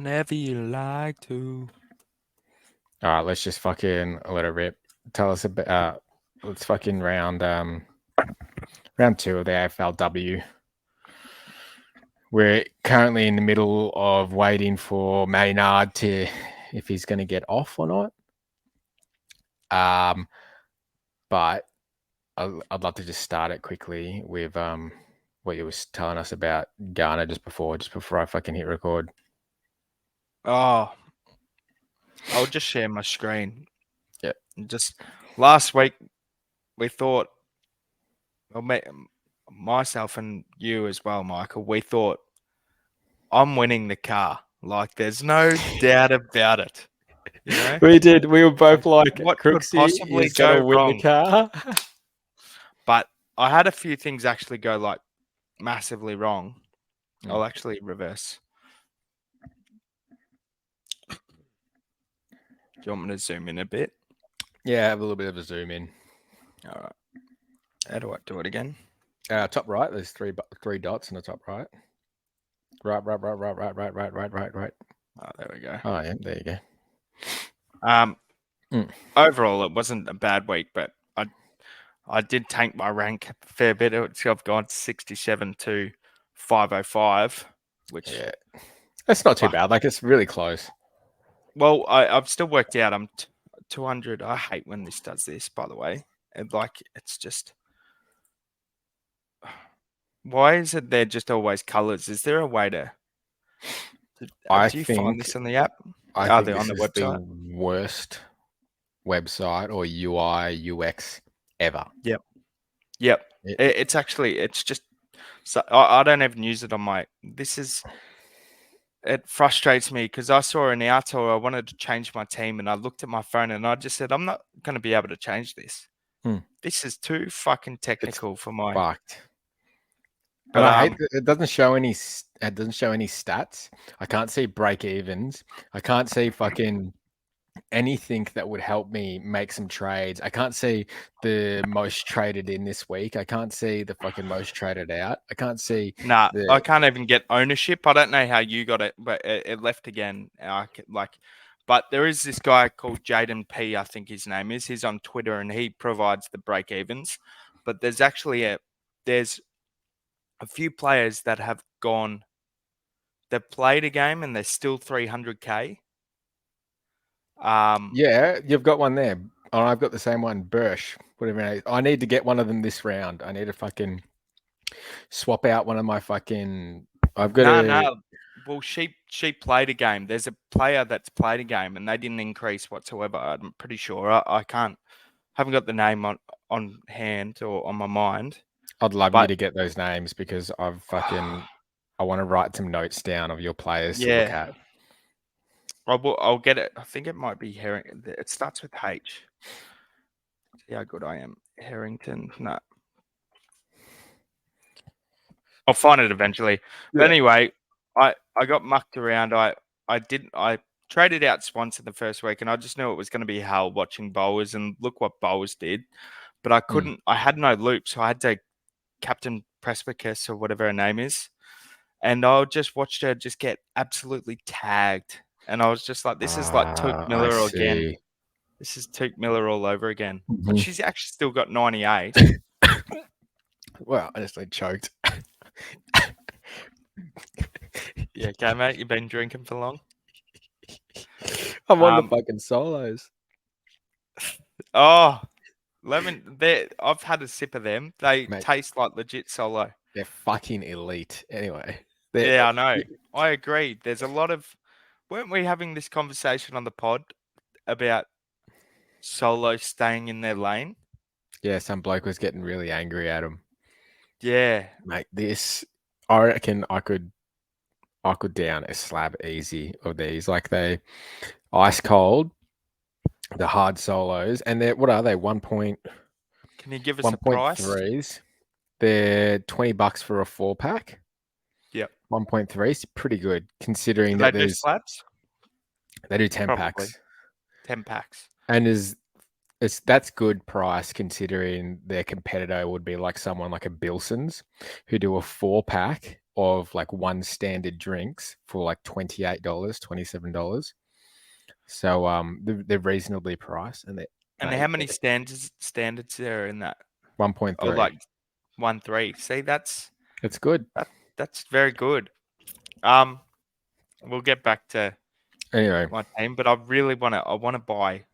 whenever you like to. All right, let's just fucking let it rip. Tell us about. Let's fucking round 2 of the AFLW. We're currently in the middle of waiting for Maynard to, if he's going to get off or not. But I'd love to just start it quickly with what you was telling us about Ghana just before I fucking hit record. Oh, I'll just share my screen. Yeah. Just last week, we thought, well, myself and you as well, Michael, we thought I'm winning the car. Like, there's no doubt about it. You know? We did. We were both like, What could Crooksy possibly is going to go win wrong? the car. But I had a few things actually go like massively wrong. I'll actually reverse. Do you want me to zoom in a bit? Yeah, have a little bit of a zoom in. All right. How do I do it again? Top right, there's three dots in the top right. Right. Oh, there we go. Oh, yeah, there you go. Overall, it wasn't a bad week, but I did tank my rank a fair bit. I've gone 67 to 505, which Yeah, that's not too bad. Like, it's really close. Well, I've still worked out I'm 200. I hate when this does this, by the way. And like, it's just. Why is it they're just always colors? Is there a way to? Do you find this on the app? I think on this the is website? the worst website or UI UX ever. Yep. It's actually, it's just. So I don't even use it on my. It frustrates me because I saw an out or I wanted to change my team and I looked at my phone and I just said, I'm not going to be able to change this. This is too fucking technical for my. Fucked. But I hate that it doesn't show any. It doesn't show any stats. I can't see break evens. I can't see fucking anything that would help me make some trades. I can't see the most traded in this week. I can't see the fucking most traded out. I can't see. Nah, I can't even get ownership. I don't know how you got it, but it left again. But there is this guy called Jaden P. I think his name is. He's on Twitter and he provides the break evens. But there's actually there's a few players that have gone. They've played a game and they're still 300k. Yeah, you've got one there. Oh, I've got the same one, Bursch. Whatever. I need to get one of them this round. I need to fucking swap out one of my fucking. I've got no. Well, she played a game. There's a player that's played a game and they didn't increase whatsoever. I'm pretty sure. I haven't got the name on hand or on my mind. I'd love you to get those names because I want to write some notes down of your players to look at. I'll get it. I think it might be Harrington. It starts with H. See how good I am. Harrington. No. I'll find it eventually. Yeah. But anyway, I got mucked around. I traded out Swanson the first week and I just knew it was going to be hell watching bowlers and look what bowlers did. But I couldn't, I had no loop. So I had to Captain Presbycus or whatever her name is. And I just watched her just get absolutely tagged. And I was just like, this is like Took Miller again. This is Took Miller all over again. But she's actually still got 98. Well, I just choked. Yeah, okay, mate. You've been drinking for long? I'm on the fucking solos. Oh, lemon. I've had a sip of them. They taste like legit solo. They're fucking elite. Anyway. Yeah, I know. I agree. There's a lot of. Weren't we having this conversation on the pod about solo staying in their lane? Yeah, some bloke was getting really angry at him. Yeah. Mate, I reckon I could down a slab easy of these. Like they ice cold, the hard solos, and what are they? 1 point. Can you give us a price? 1.3s. They're $20 for a 4-pack. Yep. 1.3 is pretty good considering that there's slabs. They do 10 packs. 10 packs. And that's good price considering their competitor would be like someone like a Bilson's who do a 4-pack of like one standard drinks for like $28, $27. So they're reasonably priced, and And how many standards there are in that? they're Oh, 1.3. like 1.3. See, It's good. that's very good. Um, we'll get back to Anyway, my team, but I really want to. I want to buy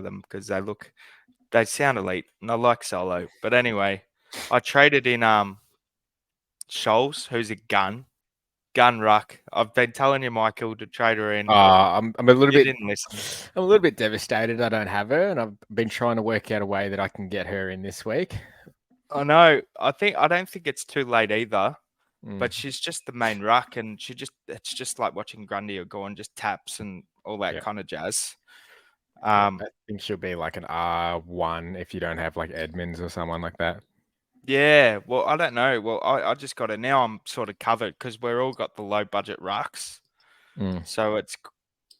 them because they sound elite, and I like Solo. But anyway, I traded in Scholes, who's a gun ruck. I've been telling you, Michael, to trade her in. I'm a little You bit didn't listen. I'm a little bit devastated I don't have her, and I've been trying to work out a way that I can get her in this week. I know. I don't think it's too late either. Mm, But she's just the main ruck, and it's just like watching Grundy or go and just taps and all that yeah, kind of jazz. yeah. I think she'll be like an R1 if you don't have like Edmonds or someone like that. Yeah, well, I don't know. Well, I just got it now. I'm sort of covered because we're all got the low budget rucks, Mm. so it's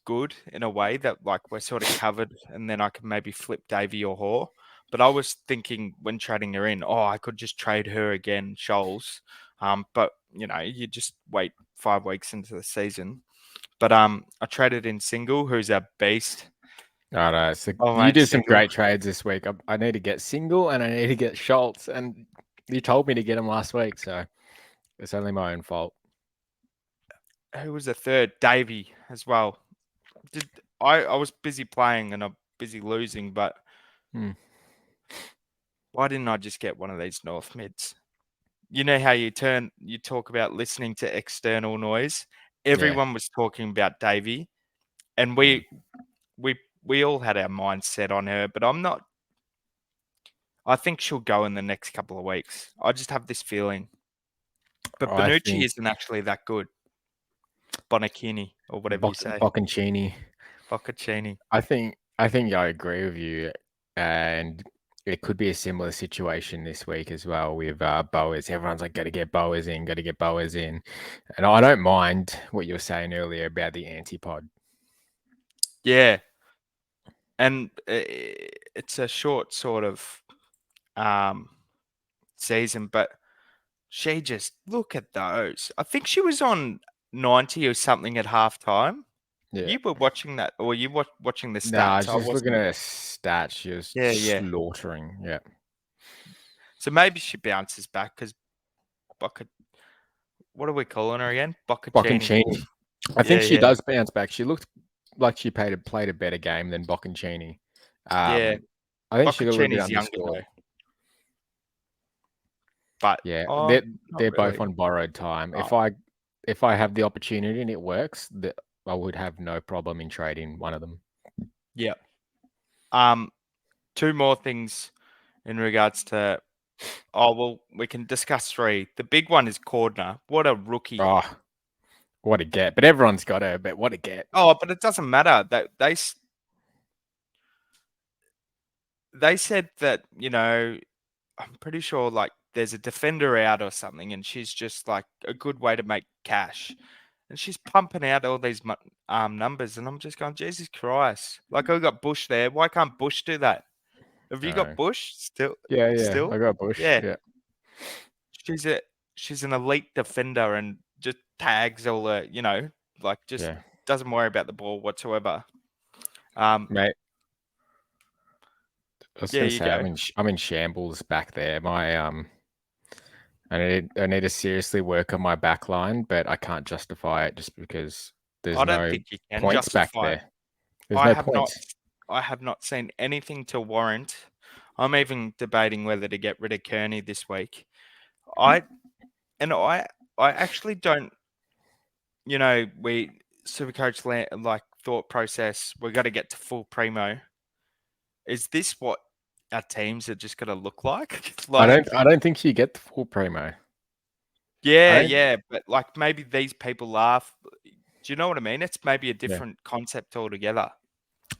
good in a way that like we're sort of covered, and then I can maybe flip Davy or Hoare. But I was thinking when trading her in, I could just trade her again, Shoals. But you just wait 5 weeks into the season. But I traded in Single, who's a beast. All right, so Oh, you mate, did some Single. great trades this week. I need to get Single and I need to get Schultz, and you told me to get him last week, so it's only my own fault. Who was the third? Davy as well. Did I was busy playing and I'm busy losing, but Hmm. why didn't I just get one of these North mids? You know how you talk about listening to external noise. Yeah. Everyone was talking about Davy, and Mm. we all had our minds set on her, but I'm not. I think she'll go in the next couple of weeks. I just have this feeling. But I Bonucci think isn't actually that good. Bonacini or whatever you say. Bocconcini. Boccaccini. I think I agree with you, and it could be a similar situation this week as well with Boas. Everyone's like, got to get Boas in, got to get Boas in, and I don't mind what you were saying earlier about the antipod. Yeah. And it's a short sort of season, but she just look at those. I think she was on 90 or something at halftime. Yeah. You were watching that, or you were watching the No, I was stats. I just looking wasn't. at her stats. She was Yeah, yeah. slaughtering. Yeah. So maybe she bounces back because what are we calling her again? Boccaccini. Bocconcini. I think Yeah, she yeah, does bounce back. She looked like she played a better game than Bocconcini. yeah. I think she got a little bit Boccaccini's younger underscored. though, but Yeah, not they're both really. on borrowed time. Oh, If I have the opportunity and it works, that I would have no problem in trading one of them. yeah. Two more things in regards to. Oh well, we can discuss three. The big one is Cordner. What a rookie! Oh, what a get! But everyone's got her. But what a get! Oh, but it doesn't matter. They said that I'm pretty sure like there's a defender out or something, and she's just like a good way to make cash, and she's pumping out all these numbers, and I'm just going, Jesus Christ! Like I got Bush there. Why can't Bush do that? Have you got No. Bush still? Yeah. Still, I got Bush. yeah. Yeah, She's a she's an elite defender and just tags all the like just yeah, doesn't worry about the ball whatsoever. Um, mate. I was yeah, gonna you say go. I'm in shambles back there. I need to seriously work on my back line, but I can't justify it just because there's I don't no think you can points back justify it. there. There's I no have not. points. I have not seen anything to warrant. I'm even debating whether to get rid of Kearney this week. I and I actually don't. We Supercoach like thought process. We got to get to full primo. Is this what our teams are just going to look like? Like, I don't think you get the full primo. I yeah, don't. yeah, but like maybe these people laugh. Do you know what I mean? It's maybe a Yeah. different concept altogether.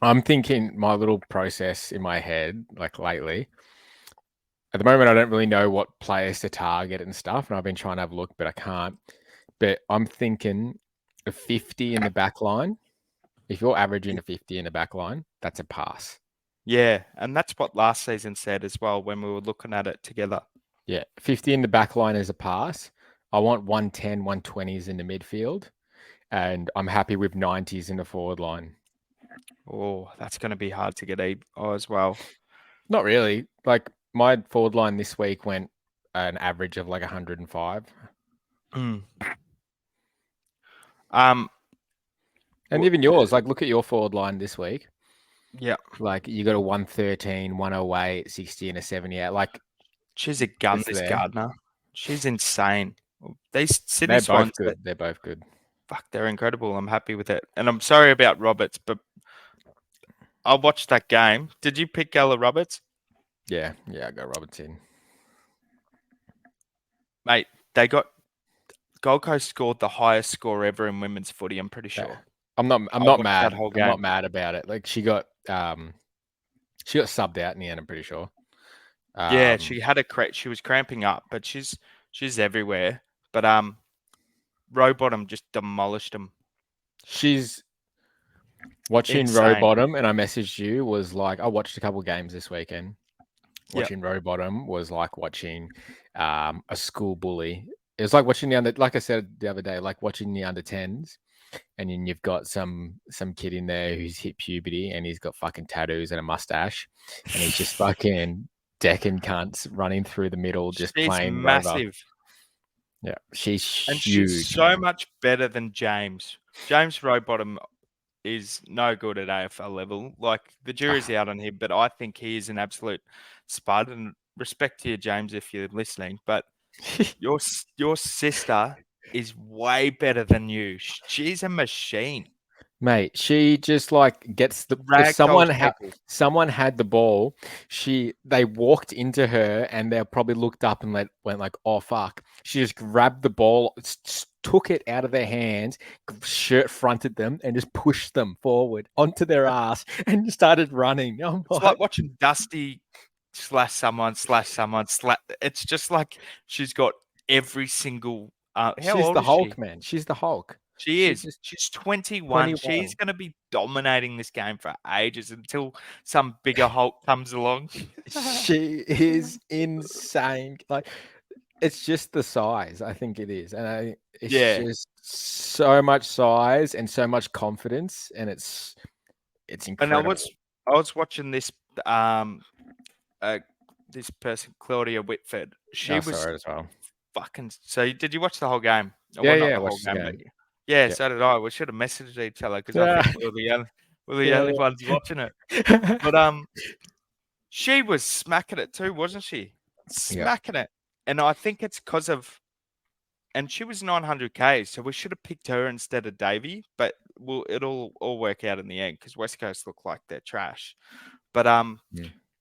I'm thinking my little process in my head, like lately. At the moment, I don't really know what players to target and stuff, and I've been trying to have a look, but I can't. But I'm thinking a 50 in the back line. If you're averaging a 50 in the back line, that's a pass. Yeah, and that's what last season said as well when we were looking at it together. Yeah, 50 in the back line is a pass. I want 110, 120s in the midfield, and I'm happy with 90s in the forward line. Oh, that's going to be hard to get as well. Not really. Like my forward line this week went an average of like 105. Mm. And even yours, like look at your forward line this week. Yeah. Like you got a 113, 108, 60, and a 78. Like She's a gun, it's this there. Gardner. She's insane. These Sydney They're both Swans, good. They're both good. fuck, they're incredible. I'm happy with it. And I'm sorry about Roberts, but I watched that game. Did you pick Ella Roberts? Yeah, I got Robertson. Mate, Gold Coast scored the highest score ever in women's footy, I'm pretty sure. I'm not watched mad. that whole I'm not game. mad about it. Like she got subbed out in the end, I'm pretty sure. Yeah, she had she was cramping up, but she's everywhere. But Rowbottom just demolished them. She's watching Insane. Rowbottom, and I messaged you, was like, I watched a couple of games this weekend. Watching Rowbottom was like watching a school bully. It was like watching like I said the other day, like watching the under 10s, and then you've got some kid in there who's hit puberty and he's got fucking tattoos and a mustache, and he's just fucking decking cunts running through the middle, just she's playing massive. Rover. Yeah, she's huge. She's so much better than James. James Rowbottom is no good at AFL level. Like the jury's out on him, but I think he is an absolute spud. And respect to you, James, if you're listening. But your sister is way better than you. She's a machine. Mate, she just like gets the if someone had the ball, they walked into her and they probably looked up and went like, oh fuck. She just grabbed the ball, took it out of their hands, shirt fronted them, and just pushed them forward onto their ass and started running. It's like watching Dusty slash someone. It's just like she's got every single. How she's old the is Hulk, she? man. She's the Hulk. She's 21. She's going to be dominating this game for ages until some bigger Hulk comes along. She is insane. Like, it's just the size. I think it is, and it's just so much size and so much confidence, and it's incredible. And I was watching this this person, Claudia Whitford. She was as well. fucking. So did you watch the whole game? Yeah, not yeah, the whole game. But yeah, so did I. We should have messaged each other because I think we're the only ones watching it. But she was smacking it too, wasn't she? Smacking it. And I think it's because of, and she was 900K, so we should have picked her instead of Davey, but it'll all work out in the end because West Coast look like they're trash. But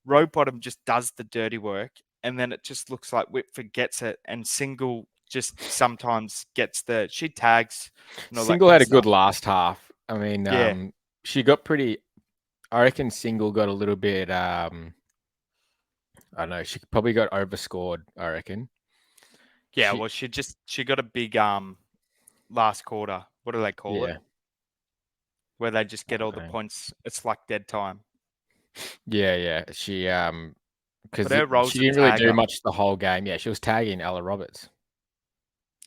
Rowbottom just does the dirty work, and then it just looks like Whitford gets it, and Single just sometimes gets she tags. Single had a good last half. I mean, she got pretty. I reckon Single got a little bit. I don't know. She probably got overscored, I reckon. Yeah, well, she got a big last quarter. What do they call it? Where they just get all the points. It's like dead time. Yeah. She because she didn't really do much the whole game. Yeah, she was tagging Ella Roberts.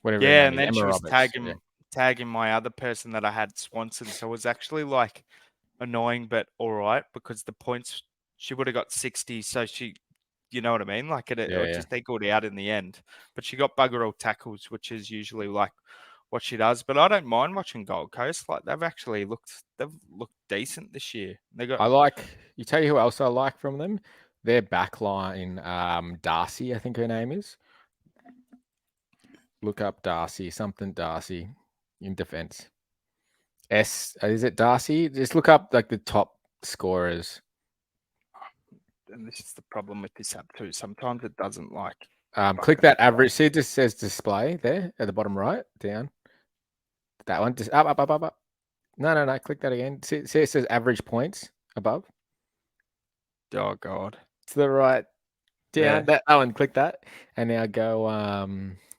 Whatever. Yeah, and then she was tagging my other person that I had, Swanson. So it was actually like annoying, but all right, because the points, she would have got 60. So you know what I mean? Like it just equaled out in the end. But she got bugger all tackles, which is usually like what she does. But I don't mind watching Gold Coast. Like they've looked decent this year. You tell you who else I like from them? Their backline, Darcy, I think her name is. Look up Darcy in defense. Is it Darcy? Just look up like the top scorers. And this is the problem with this app too. Sometimes it doesn't like. Click that average. See, it just says display there at the bottom right, down. That one, just up. No. Click that again. See, it says average points above. Oh God. To the right, down. That one. Click that, and now go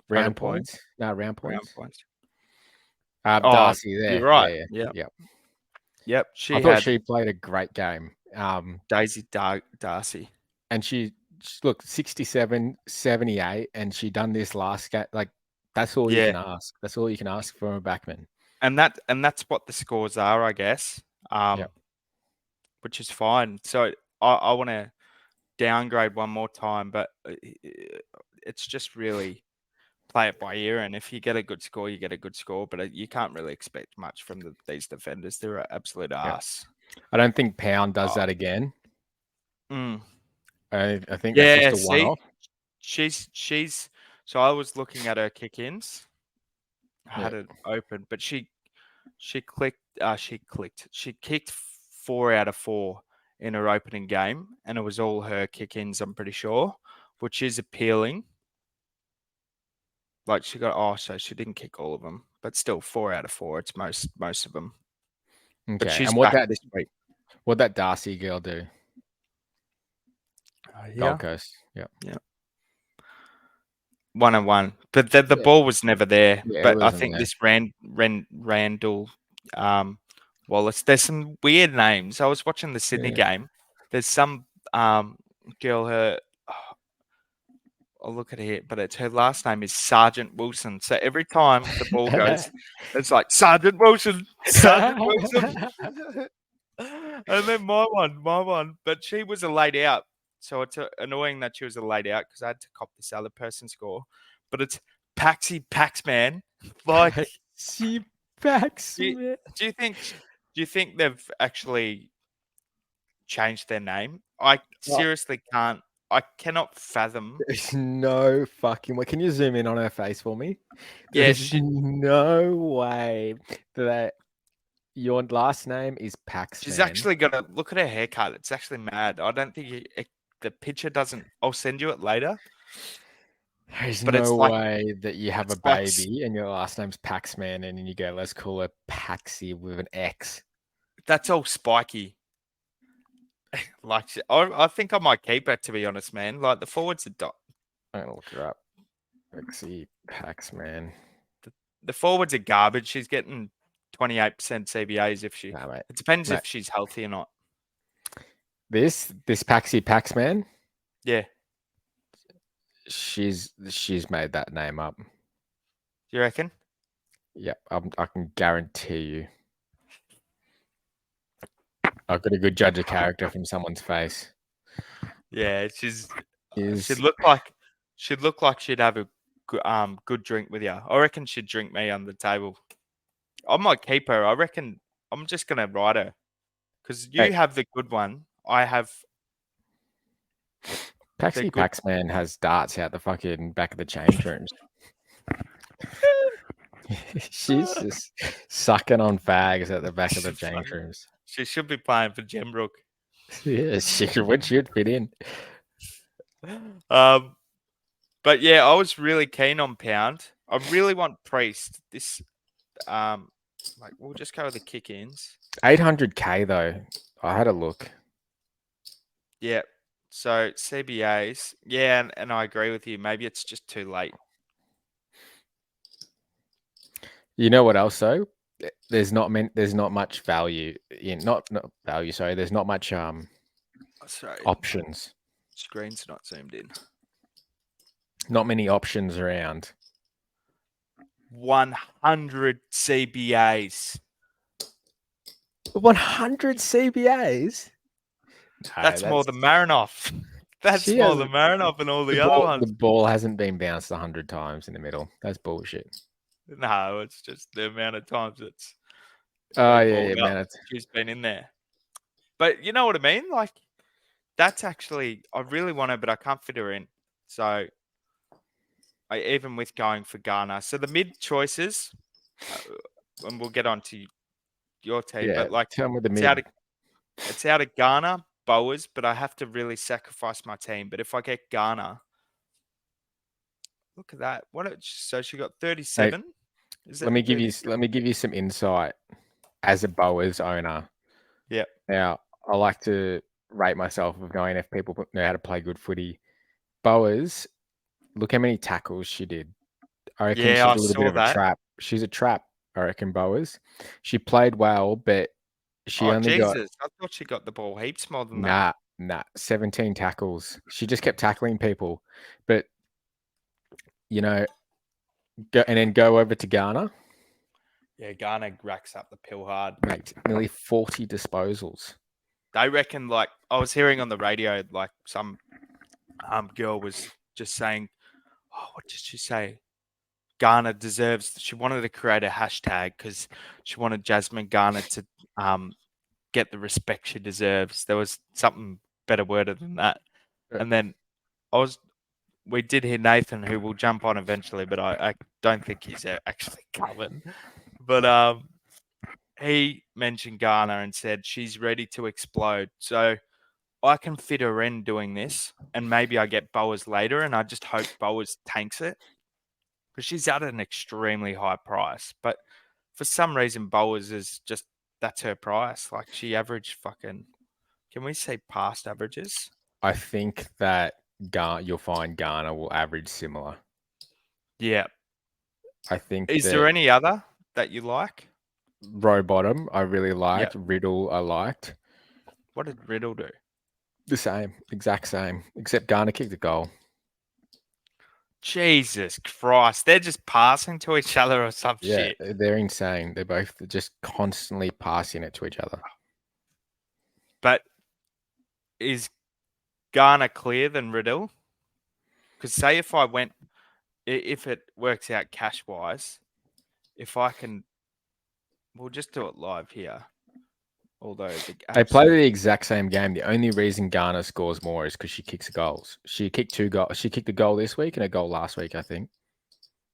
round points. No, round points. Darcy there. You're right. Yeah. Yep. I thought she played a great game. Daisy Darcy. And she looked 67, 78, and she done this last game. Like That's all you Yeah, can ask. That's all you can ask from a backman. and that's what the scores are, I guess. Yep. Which is fine. So I want to downgrade one more time, but it's just really play it by ear. And if you get a good score, you get a good score. But you can't really expect much from these defenders. They're an absolute Yep. ass. I don't think Pound does Oh. that again. Mm. I think that's Yeah, just a see, one-off. she's. So I was looking at her kick-ins. I had Yep. it open, but she kicked 4 out of 4 in her opening game, and it was all her kick-ins, I'm pretty sure, which is appealing. Like so she didn't kick all of them, but still 4 out of 4. It's most of them. But Okay. she's And what back this week. that Darcy girl do? Gold Coast. Yep. Yeah. 1-1, but the Yeah. ball was never there. Yeah, it But I wasn't think there. this Randall Wallace. There's some weird names. I was watching the Sydney game. There's some girl. I'll look at it, but her last name is Sergeant Wilson. So every time the ball goes, it's like Sergeant Wilson, Sergeant Wilson. And then my one. But she was a laid out. So it's annoying that she was a laid out because I had to cop this other person's score. But it's Paxi Paxman. Like she backs do me. you think they've actually changed their name? I seriously can't. I cannot fathom. There's no fucking way. Can you zoom in on her face for me? Yes, There's no way that your last name is Paxman. she's actually got to look at her haircut. It's actually mad. I don't think the picture doesn't. I'll send you it later. There's But it's no like way that you have a it's like baby and your last name's Paxman and then you go, let's call her Paxi with an X. that's all spiky. Like I think I might keep her, to be honest, man. Like the forwards are I'm gonna look her up. Paxi Paxman. the forwards are garbage. She's getting 28% CBAs if she. Nah, mate. It depends Mate. if she's healthy or not. This Paxi Paxman. Yeah. She's made that name up. Do you reckon? Yeah, I can guarantee you. I've got a good judge of character from someone's face. Yeah, she'd look like she'd have a good drink with you. I reckon she'd drink me on the table. I might keep her. I reckon I'm just gonna ride her because you have the good one. I have. Paxi Paxman has darts out the fucking back of the change rooms. She's just sucking on fags at the back of the change rooms. She should be playing for Gembrook. Yeah, she'd fit in. But yeah, I was really keen on Pound. I really want Priest. This, we'll just go with the kick-ins. 800K though. I had a look. Yeah. So CBAs, yeah, and I agree with you. Maybe it's just too late. You know what else though? There's not much value in not value. Sorry, there's not much options. Screen's not zoomed in. Not many options around. 100 CBAs. 100 CBAs. That's more than Marinoff. That's more than Marinoff and all the other ones. The ball hasn't been bounced 100 times in the middle. That's bullshit. No, it's just the amount of times it's. Oh yeah, man. She's been in there. But you know what I mean? Like, that's actually, I really want her, but I can't fit her in. So, even with going for Ghana. So the mid choices, and we'll get on to your team, but like, tell me the mid. It's out of Ghana, Bowers, but I have to really sacrifice my team. But if I get Ghana, look at that. So she got 37. Let me give you some insight as a Bowers owner. Yeah. Now I like to rate myself of knowing if people know how to play good footy. Bowers, look how many tackles she did. I reckon she's a little bit of a trap. She's a trap, I reckon, Bowers. She played well, but she only got. I thought she got the ball heaps more than that. Nah. 17 tackles. She just kept tackling people. But, you know, and then go over to Ghana. Yeah, Garner racks up the pill hard. Mate, nearly 40 disposals. They reckon, like, I was hearing on the radio, like, some girl was just saying, oh, what did she say? Garner deserves, she wanted to create a hashtag because she wanted Jasmine Garner to get the respect she deserves. There was something better worded than that. And then we did hear Nathan, who will jump on eventually, but I don't think he's actually coming. But he mentioned Garner and said she's ready to explode. So I can fit her in doing this, and maybe I get Bowers later, and I just hope Bowers tanks it because she's at an extremely high price. But for some reason, Bowers is just that's her price. Like she averaged fucking. Can we say past averages? I think that you'll find Ghana will average similar. Yeah. I think Is that there any other that you like? row bottom I really liked. Yep. Riddle I liked. What did Riddle do? The same, exact same, except Ghana kicked a goal. Jesus Christ. They're just passing to each other or some Yeah, shit. they're insane. They're both just constantly passing it to each other. But is Garner clear than Riddle? Because say if it works out cash wise, if I can, we'll just do it live here. Although They play the exact same game. The only reason Ghana scores more is because she kicks goals. She kicked 2 goals. She kicked a goal this week and a goal last week, I think.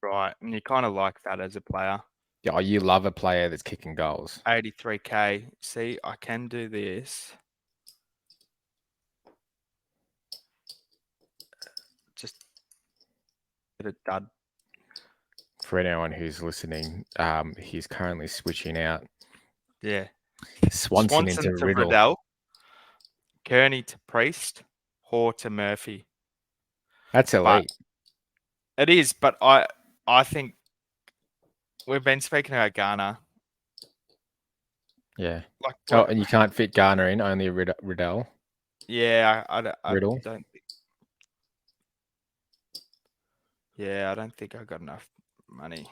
Right, and you kind of like that as a player. Yeah, you love a player that's kicking goals. 83K. See, I can do this. Just get it done. For anyone who's listening, he's currently switching out. Yeah. Swanson into to Riddle. Kearney to Priest, Hoare to Murphy. That's elite. But it is, but I think we've been speaking about Ghana. Yeah. Like, oh, and you can't fit Ghana in, only Riddle. Yeah, I Riddle. don't think. Yeah, I don't think I got enough money.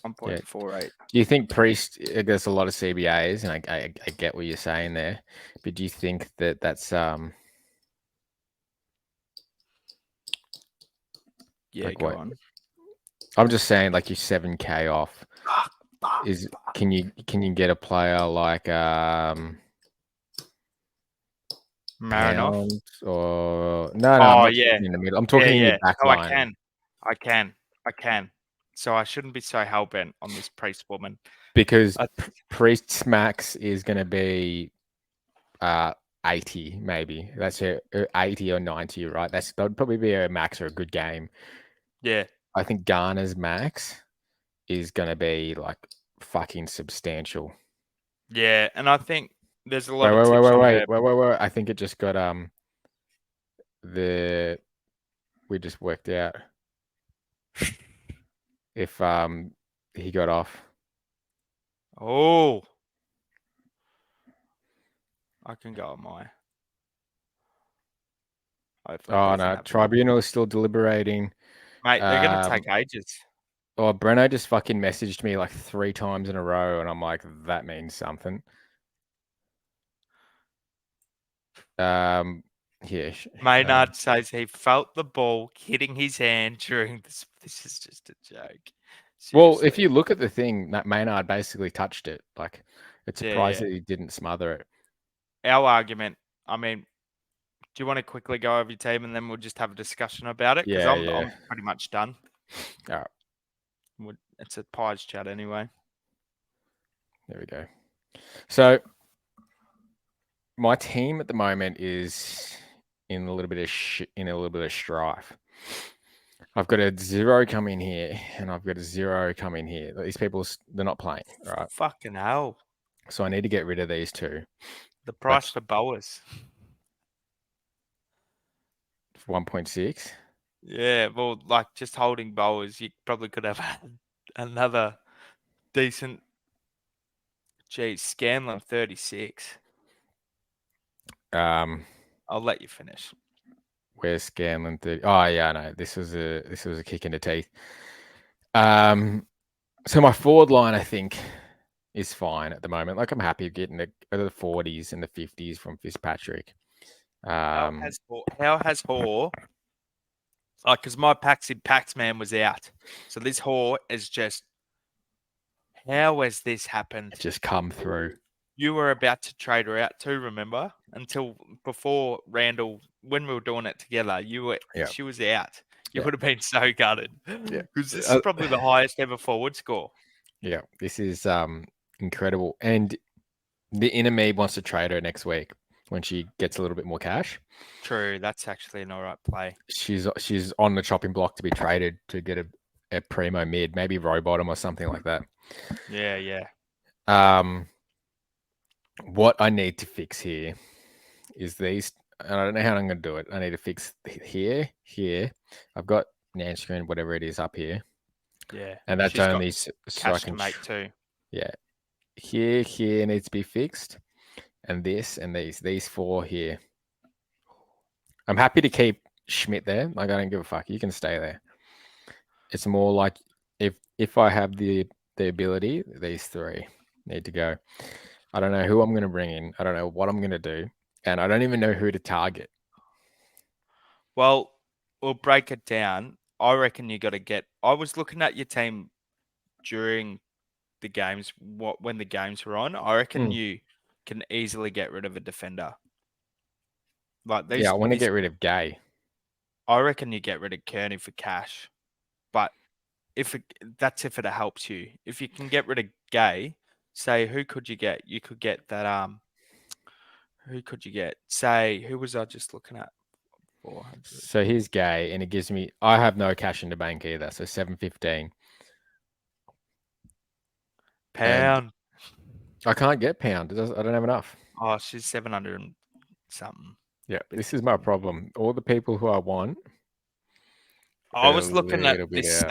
1.48. Do you think Priest? There's a lot of CBAs, and I get what you're saying there, but do you think that that's Yeah, like go what? on. I'm just saying, like, you're 7K off. Can you get a player like Marinoff or no? I'm not yeah, in the middle. I'm talking in your back line. I can. So I shouldn't be so hell bent on this Priest woman because Priest's max is going to be 80 maybe. That's 80 or 90, right? That would probably be a max or a good game. Yeah, I think Garner's max is going to be like fucking substantial. Yeah, and I think there's a lot of tips on her. Wait. I think it just got we just worked out if he got off. Oh, I can go on my. Oh no, tribunal is still deliberating. Mate, they're gonna take ages. Oh, Breno just fucking messaged me like 3 times in a row, and I'm like, that means something. Yeah. Maynard says he felt the ball hitting his hand during this. This is just a joke. Seriously. Well, if you look at the thing, that Maynard basically touched it. Like, it's surprised that he didn't smother it. Our argument, I mean, do you want to quickly go over your team and then we'll just have a discussion about it? Because I'm pretty much done. All right. It's a Pies chat anyway. There we go. So my team at the moment is in a little bit of strife. I've got a 0 coming here, and I've got a 0 coming here. These people, they're not playing, right? Fucking hell! So I need to get rid of these 2. The price for Bowers. 1.6. Yeah, well, like just holding Bowers, you probably could have had another decent. Geez, Scanlon 36. I'll let you finish. Where's Scanlon 30? Oh yeah, no. This was a kick in the teeth. So my forward line, I think, is fine at the moment. Like, I'm happy getting the 40s and the 50s from Fitzpatrick. How has Hoare? Like, because my Paxman was out, so this Hoare is just. How has this happened? Just come through. You were about to trade her out too, remember? Until before Randall, when we were doing it together, she was out. You would have been so gutted. Yeah. Because this is probably the highest ever forward score. Yeah, this is incredible. And the inner me wants to trade her next week when she gets a little bit more cash. True, that's actually an alright play. She's on the chopping block to be traded to get a primo mid, maybe row bottom or something like that. Yeah. What I need to fix here is these. And I don't know how I'm going to do it. I need to fix here. I've got Nan screen, whatever it is, up here. Yeah, and that's only so I cash can to make too. Yeah, here needs to be fixed, and this and these four here. I'm happy to keep Schmidt there. Like, I don't give a fuck. You can stay there. It's more like if I have the ability, these three need to go. I don't know who I'm going to bring in. I don't know what I'm going to do, and I don't even know who to target. Well, we'll break it down. I reckon you got to get. I was looking at your team during the games, when the games were on. I reckon you can easily get rid of a defender. Like these. Yeah, I want to get rid of Gay. I reckon you get rid of Kearney for cash, but if it helps you. If you can get rid of Gay, say who could you get? You could get that. Who could you get? Say who was I just looking at? 400. So here's Gay, and it gives me. I have no cash in the bank either, so 715. Pound. I can't get Pound. I don't have enough. Oh, she's 700 and something. Yeah, this is my problem. All the people who I want. I was looking at this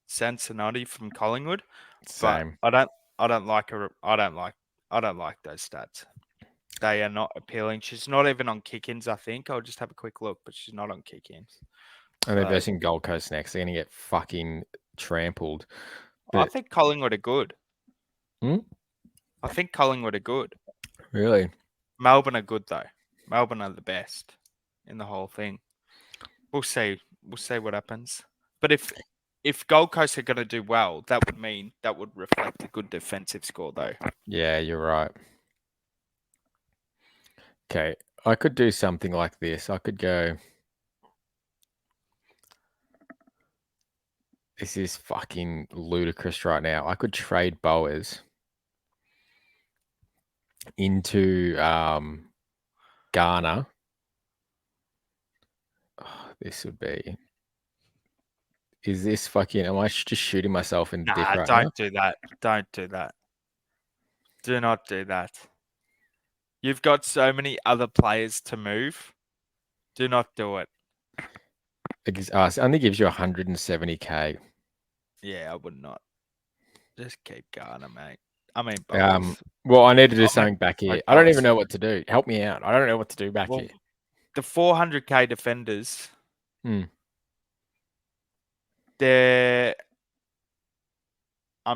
Cincinnati from Collingwood, Same. but I don't like her. I don't like those stats. They are not appealing. She's not even on kick-ins, I think. I'll just have a quick look, but she's not on kick-ins. And they're versing Gold Coast next. They're going to get fucking trampled. But I think Collingwood are good. I think Collingwood are good. Really? Melbourne are good, though. Melbourne are the best in the whole thing. We'll see. We'll see what happens. But if Gold Coast are going to do well, that would reflect a good defensive score, though. Yeah, you're right. Okay, I could do something like this. I could go. This is fucking ludicrous right now. I could trade Boas into Ghana. Oh, this would be. Is this fucking? Am I just shooting myself in the dick right now? Don't do that. Don't do that. Do not do that. You've got so many other players to move. Do not do it. It only gives you 170k. Yeah, I would not. Just keep Ghana, mate. I mean, well, I need to do something back here. I don't even know what to do. Help me out. I don't know what to do back here. The 400k defenders. I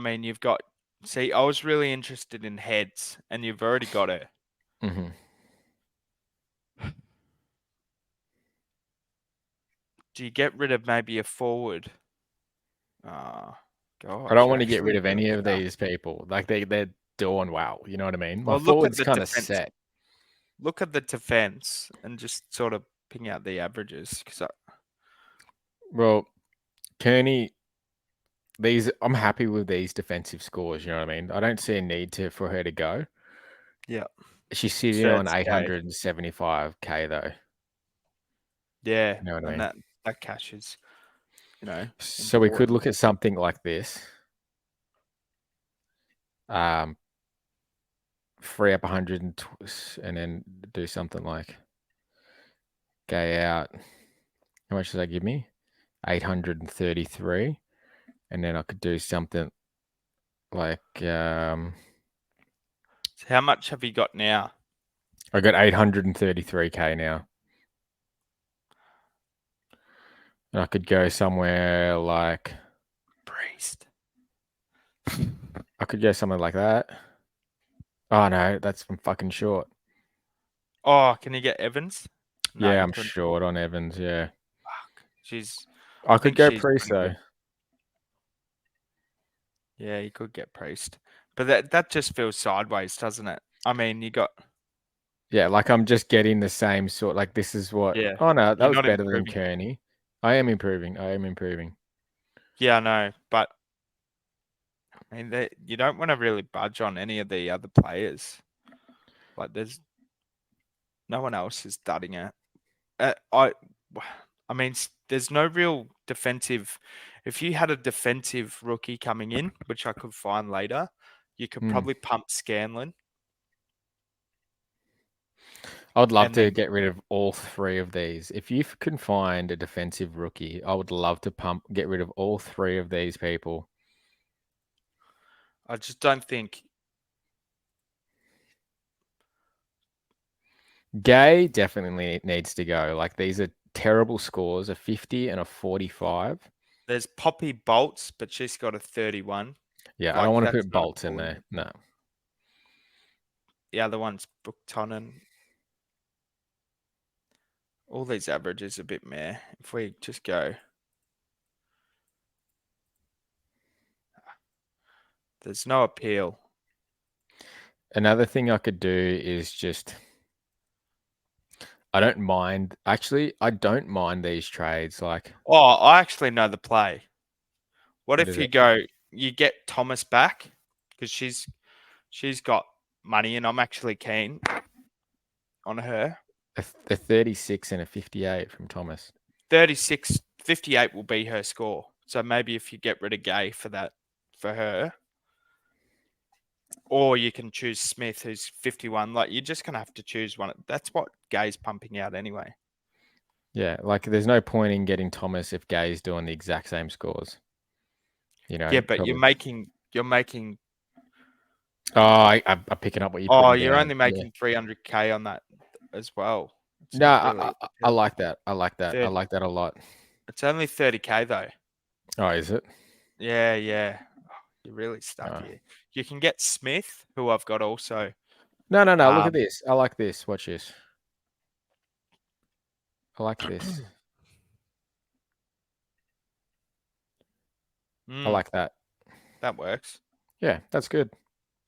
mean, you've got. See, I was really interested in heads, and you've already got her. Mm-hmm. Do you get rid of maybe a forward? Gosh, I don't want to get rid of any of these people. Like they're doing well. You know what I mean? My forward's kind of set. Look at the defense and just sort of ping out the averages. Well, Kearney, I'm happy with these defensive scores. You know what I mean? I don't see a need for her to go. Yeah, she's sitting on 875k though. Yeah, you know what I mean? That cash is, So important. We could look at something like this. Free up 100 and then do something like Gay out. How much does that give me? 833. And then I could do something like So how much have you got now? I got 833k now. And I could go somewhere like beast. I could go something like that. Oh no, that's from fucking short. Oh, can you get Evans? No, Yeah, you I'm couldn't. short on Evans. Yeah, Fuck. She's. I I could think go she's Priest pretty though. good. Yeah, you could get Priest, but that just feels sideways, doesn't it? I mean, you got. Yeah, like I'm just getting the same sort. Like this is what. Yeah, Oh no, that you're was not better than improving. Kearney. I am improving. I am improving. Yeah, I know, but I mean, you don't want to really budge on any of the other players. Like, there's no one else is studying it. I, I mean, there's no real defensive. If you had a defensive rookie coming in, which I could find later, you could Mm. probably pump Scanlon, I would love and to then get rid of all three of these. If you can find a defensive rookie, I would love to get rid of all three of these people. I just don't think. Gay definitely needs to go. Like these are terrible scores, a 50 and a 45. There's Poppy Bolts, but she's got a 31. Yeah, I don't Like, want to that's put not Bolts in appalling. there. No. The other one's Booktonnen. All these averages a bit meh. If we just go, there's no appeal. Another thing I could do is just I don't mind. Actually, I don't mind these trades. Like, Oh, I actually know the play. What what if is you it? go, you get Thomas back because she's got money, and I'm actually keen on her. A 36 and a 58 from Thomas. 36, 58 will be her score. So maybe if you get rid of Gay for that, for her, or you can choose Smith, who's 51. Like, you're just gonna have to choose one. That's what Gay's pumping out anyway. Yeah, like there's no point in getting Thomas if Gay's doing the exact same scores. You know, Yeah, but probably. you're making. Oh, I'm picking up what you're Oh, putting you're down. only Yeah. making 300K on that as well. It's No, not really. I like that. I like that. I 30, like that a lot. it's only 30K though. Oh, is it? Yeah, yeah. Oh, you're really stuck Oh. here. You can get Smith, who I've got also. No, no, no. Look at Um, this. I like this. Watch this. I like this. I like that. that works. Yeah, that's good.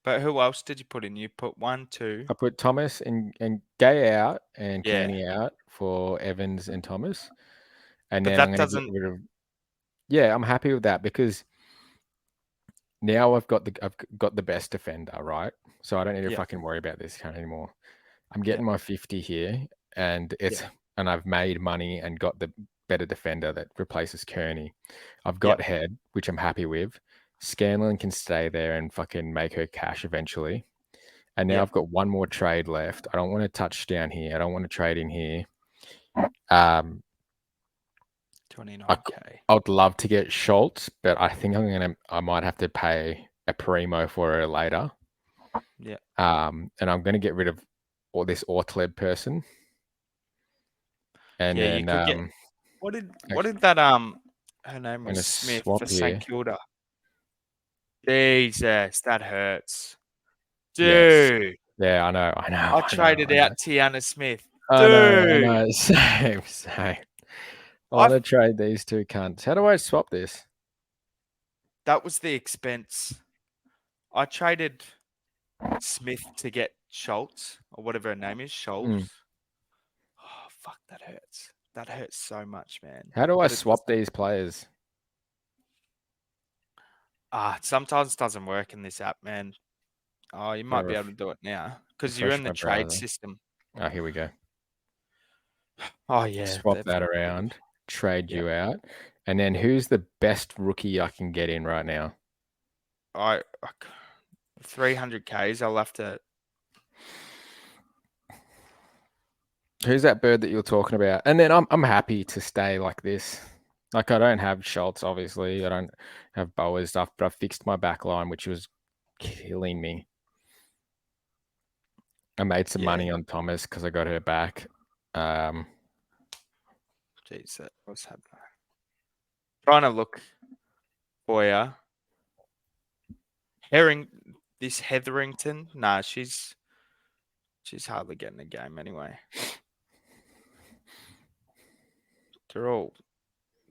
But who else did you put in? You put 1, 2. I put Thomas and Gay out and Yeah, Kearney out for Evans and Thomas. And but then I'm that going to get doesn't. rid of. Yeah, I'm happy with that because now I've got the best defender, right? So I don't need to Yeah, fucking worry about this kind anymore. I'm yeah, getting my 50 here, and yeah, I've made money and got the better defender that replaces Kearney. I've yeah, got Head, which I'm happy with. Scanlon can stay there and fucking make her cash eventually. And now yeah. I've got one more trade left. I don't want to touch down here. I don't want to trade in here. I 29K. would love to get Schultz, but I think I might have to pay a primo for her later. Yeah. And I'm gonna get rid of all this Ortleb person. And Yeah, you then could get. What did that her name I'm was gonna Smith swap for St here. Kilda. Jesus, that hurts. Yes. Dude. Yeah, I know, I traded I know. out Tiana Smith. I Dude. know. Same, same. I I want to trade these two cunts. How do I swap this? that was the expense. I traded Smith to get Schultz or whatever her name is, Schultz. Mm. Oh, fuck, that hurts. That hurts so much, man. How do I But swap these players? it sometimes doesn't work in this app, man. Oh, you might Gonna be able to do it now because you're refresh in the my trade browser. system. Oh, here we go. Oh yeah, Swap that around, trade yeah. you out. And then who's the best rookie I can get in right now? 300Ks. I'll have to. Who's that bird that you're talking about? And then I'm happy to stay like this. Like I don't have Schultz, obviously. I don't have Boas stuff, but I fixed my back line, which was killing me. I made some money on Thomas because I got her back. Jeez, that was happening. Trying to look for you. This Hetherington, nah, she's hardly getting a game anyway. They're all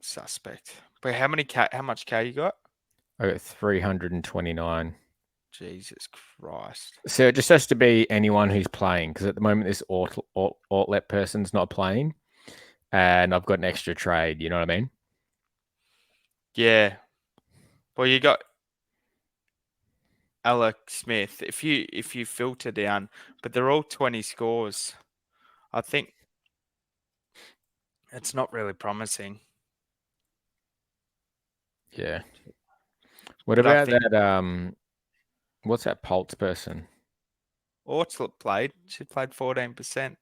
suspect. But how much K you got? I got 329. Jesus Christ. So it just has to be anyone who's playing, because at the moment this Ortlet person's not playing, and I've got an extra trade. You know what I mean? Yeah. Well, you got Alex Smith. If you filter down, but they're all 20 scores. I think it's not really promising. Yeah. What But I about think that? What's that Pulse person? Ortlet played. She played 14%.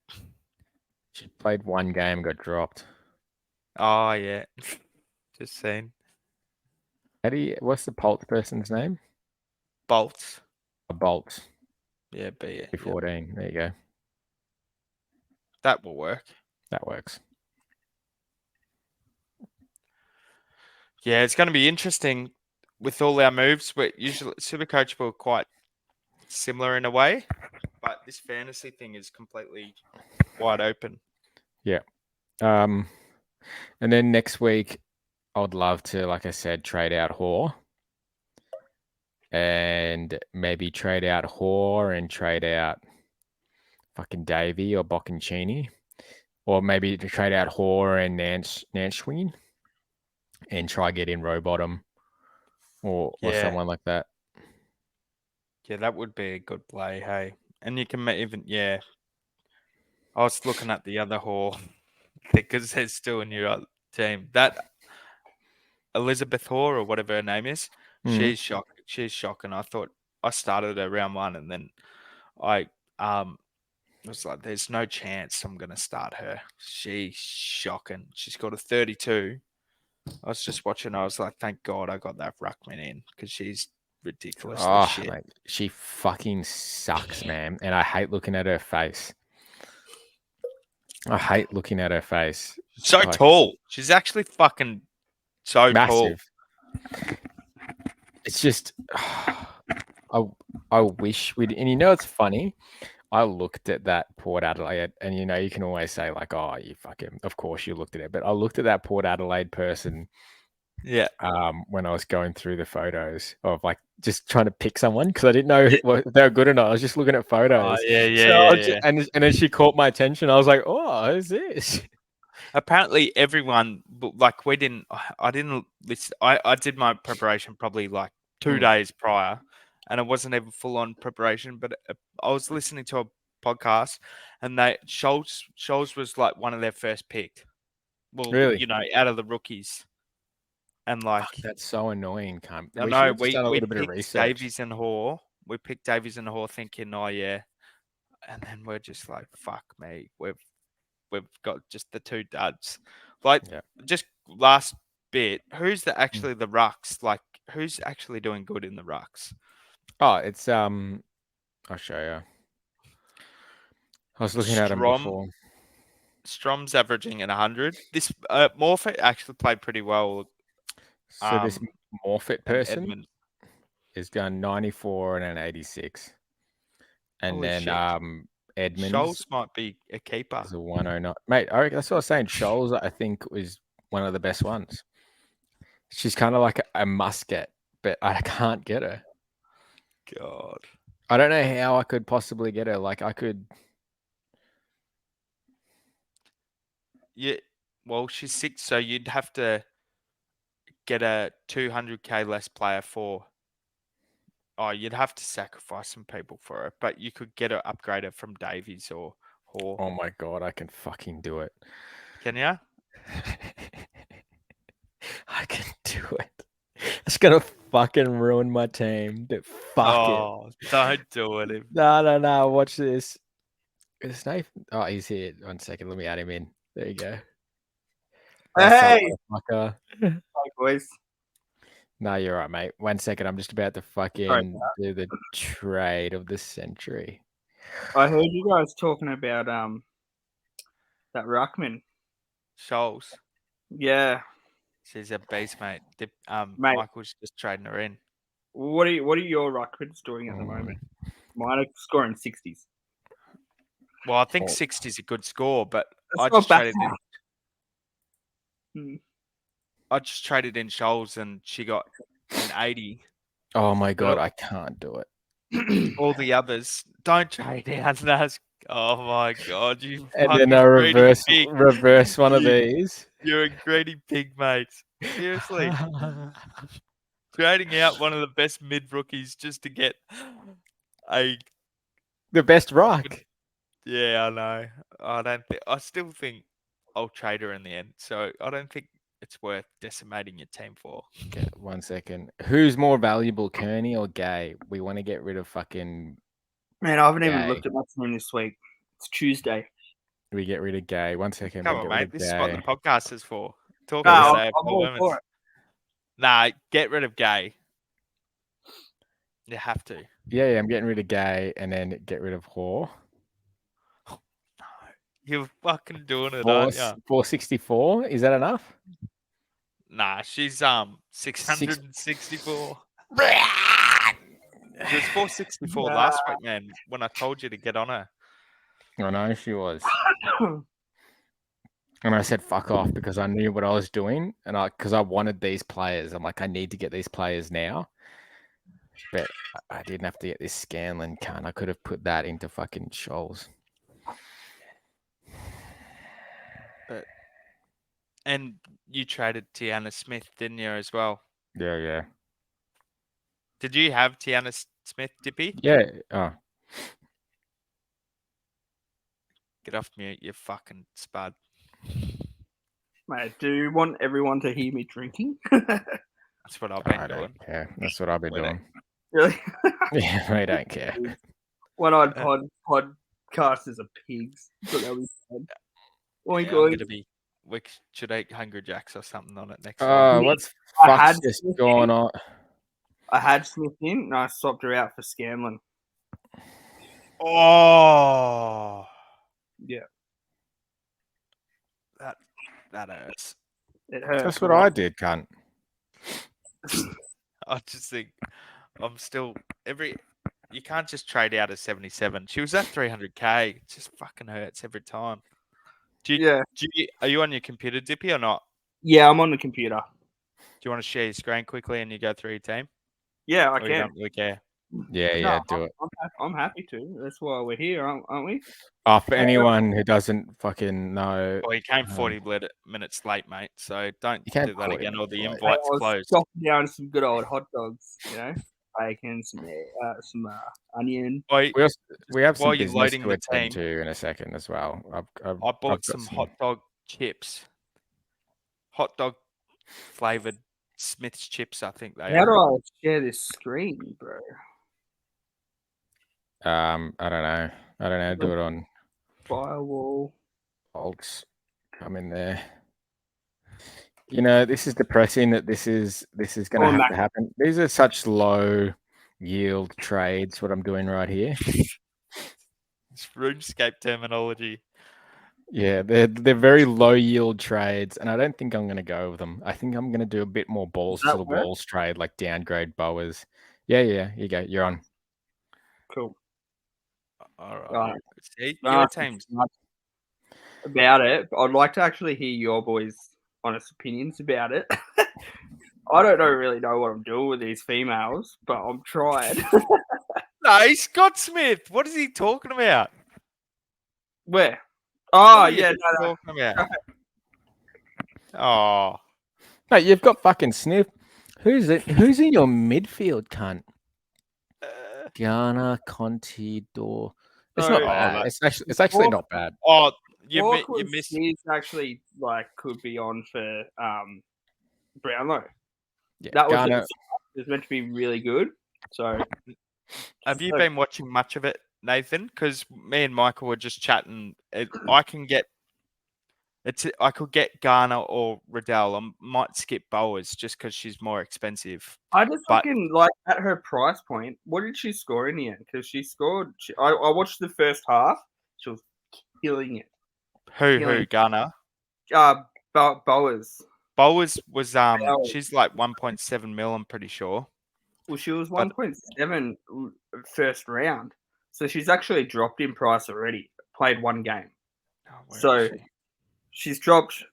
She played one game, got dropped. Oh yeah. Just seen. What's the Pulse person's name? Bolts. A Bolt. Yeah, B. Yep. 14. There you go. That will work. That works. Yeah, it's going to be interesting with all our moves. We're usually Supercoach were quite similar in a way, but this fantasy thing is completely wide open. Yeah. And then next week, I'd love to, like I said, trade out Hoare. And maybe trade out Hoare and trade out fucking Davey or Bocconcini. Or maybe to trade out Hoare and Nanschween and try get in Rowbottom or someone like that. Yeah, that would be a good play, hey. And you can even, yeah. I was looking at the other Hall because they're still in your team. That Elizabeth Hoare or whatever her name is, she's shocking. I thought I started her round 1 and then I was like, there's no chance I'm gonna start her. She's shocking. She's got a 32. I was just watching. I was like, thank God I got that ruckman in because she's ridiculously shit. Mate, she fucking sucks, man. And I hate looking at her face. I hate looking at her face. So tall. She's actually fucking so massive. tall. It's just, I wish we'd, and you know, it's funny. I looked at that Port Adelaide, and you know, you can always say like, "Oh, you fucking," of course you looked at it, but I looked at that Port Adelaide person. Yeah. When I was going through the photos of like just trying to pick someone because I didn't know if they were good or not. I was just looking at photos. Oh, yeah. And then she caught my attention. I was like, "Oh, who's this?" Apparently, everyone like I didn't listen. I did my preparation probably like 2 days prior, and it wasn't even full on preparation. But I was listening to a podcast, and Scholes was like one of their first picked. Well, Really? you know, out of the rookies, and like that's so annoying. I know we done a little bit of research. Davies and Hoare. We picked Davies and Hoare, thinking, oh yeah, and then we're just like, fuck me, we've got just the 2 duds. Like, just last bit, who's actually the rucks? Like, who's actually doing good in the rucks? Oh, it's I'll show you. I was looking at him before. Strom's averaging at 100. This Morfitt actually played pretty well. So this Morfitt person Edmund is going 94 and an 86. And Holy then shit. Edmonds Scholes might be a keeper. is a 109. Mate, that's what I was saying. Scholes, I think, was one of the best ones. She's kind of like a must get, but I can't get her. God. I don't know how I could possibly get her. Like, I could. Yeah. Well, she's 6, so you'd have to get a 200k less player for. Oh, you'd have to sacrifice some people for it, but you could get her upgraded from Davies or Hoare. Oh my God, I can fucking do it. Can ya? I can do it. It's gonna fucking ruin my team. But fuck it. Don't do it. No. Watch this. Is Nathan? Oh, he's here. 1 second. Let me add him in. There you go. Hey, Hi, boys. No, you're right, mate. 1 second. I'm just about to fucking do the trade of the century. I heard you guys talking about that ruckman. Scholes. Yeah. She's a beast, mate. Mate. Michael's just trading her in. What are your ruckmans doing at the moment? Mine are scoring 60s. Well, I think 60 is a good score, but That's I not just bad. traded in. Hmm. I just traded in Shoals, and she got an 80. Oh my god, Well- I can't do it. All the others don't trade down. Oh my god, you And then fucking I greedy pig! reverse one of You- these. You're a greedy pig, mate. Seriously, trading out one of the best mid rookies just to get a. The best rock. Yeah, I know. I don't. I still think I'll trade her in the end. So I don't think it's worth decimating your team for. Okay, 1 second. Who's more valuable, Kearney or Gay? We want to get rid of fucking. Man, I haven't even Gay. looked at my team this week. It's Tuesday. We get rid of Gay. 1 second. Come We on, get rid mate. of This is what the Gay. podcast is for. Talk No, about I'm AFL all women's. for it. Nah, get rid of Gay. You have to. Yeah, I'm getting rid of Gay and then get rid of Whore. You're fucking doing it, aren't you? 464. Is that enough? Nah, she's 664. It was 464 last week, man. When I told you to get on her. I know she was. And I said fuck off because I knew what I was doing, and because I wanted these players. I'm like, I need to get these players now. But I didn't have to get this Scanlon cunt. I could have put that into fucking Shoals. And you traded Tiana Smith, didn't you, as well? Yeah. Did you have Tiana Smith, Dippy? Yeah. Oh. Get off mute, you fucking spud. Mate, do you want everyone to hear me drinking? That's what I've been I doing. don't care. That's what I've been We don't- doing. Really? Yeah, I don't care. One-eyed podcasters are pigs. That's what they'll be saying. Oink, Yeah, I'm oink. gonna be. We should eat Hungry Jacks or something on it next time. What's I had fuck's just Smith going in. on? I had Smith in, and I swapped her out for Scanlon. Oh, Yeah, that hurts. it hurts. That's what I did, cunt. I just think I'm still You can't just trade out a 77. She was at 300k. It just fucking hurts every time. Are you on your computer, Dippy, or not? Yeah, I'm on the computer. Do you want to share your screen quickly and you go through your team? Yeah, I Or you can. don't really care? Yeah, do it. I'm happy to. That's why we're here, aren't we? For anyone who doesn't fucking know, Well, you came 40 minutes late, mate. So don't You came do that 40 again, or the minutes late. invite's I was closed. chopping down some good old hot dogs, bacon, some onion. we have some while you're business loading to the attend team- to in a second as well. I I've bought got some hot dog chips. Hot dog flavored Smith's chips, I think they How do are. I share this screen, bro? I don't know. Do it on Firewall. Bolts. I'm in there. You know, this is depressing that this is going to have to happen. These are such low yield trades. What I'm doing right here. It's RuneScape terminology. Yeah, they're very low yield trades, and I don't think I'm going to go with them. I think I'm going to do a bit more balls to the walls trade, like downgrade bowers. Yeah. Here you go. You're on. Cool. All right. Right. See, your team's about it. I'd like to actually hear your boys' honest opinions about it. I don't really know what I'm doing with these females, but I'm trying. No, Scott Smith. What is he talking about? Where? Oh, What are you yeah. talking about? Oh, Mate, you've got fucking Sniff. Who's in your midfield, cunt? Ghana, Conti, Dor. It's not bad. It's actually not bad. Oh, you missed. He's actually could be on for Brownlow. Yeah, That was Ghana. it was meant to be really good. So, Have you been watching much of it, Nathan? Because me and Michael were just chatting. I could get Garner or Riddell. I might skip Bowers just because she's more expensive. I just fucking at her price point. What did she score in the end? Because she scored. I watched the first half. She was killing it. Who Garner? Bowers. Bowers was she's like 1.7 mil. I'm pretty sure. Well, she was But- 1.7 first round, so she's actually dropped in price already. Played one game, Oh, where so is she? she's dropped.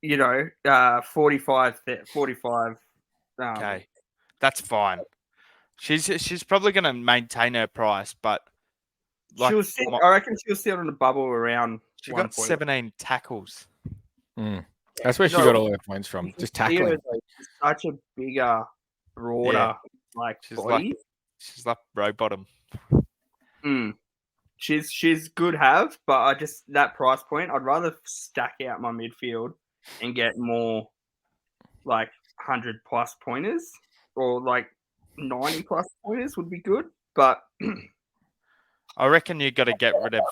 45. Okay, that's fine. She's probably going to maintain her price, but like she'll sit. I reckon she'll sit on the bubble around. she got 1.1. 17 tackles. That's where she got all her points from. Just tackling. She's such a bigger, broader, She's body. She's like row bottom. She's good have, but I just that price point, I'd rather stack out my midfield and get more 100 plus pointers or 90 plus pointers would be good. But I reckon you got to get rid of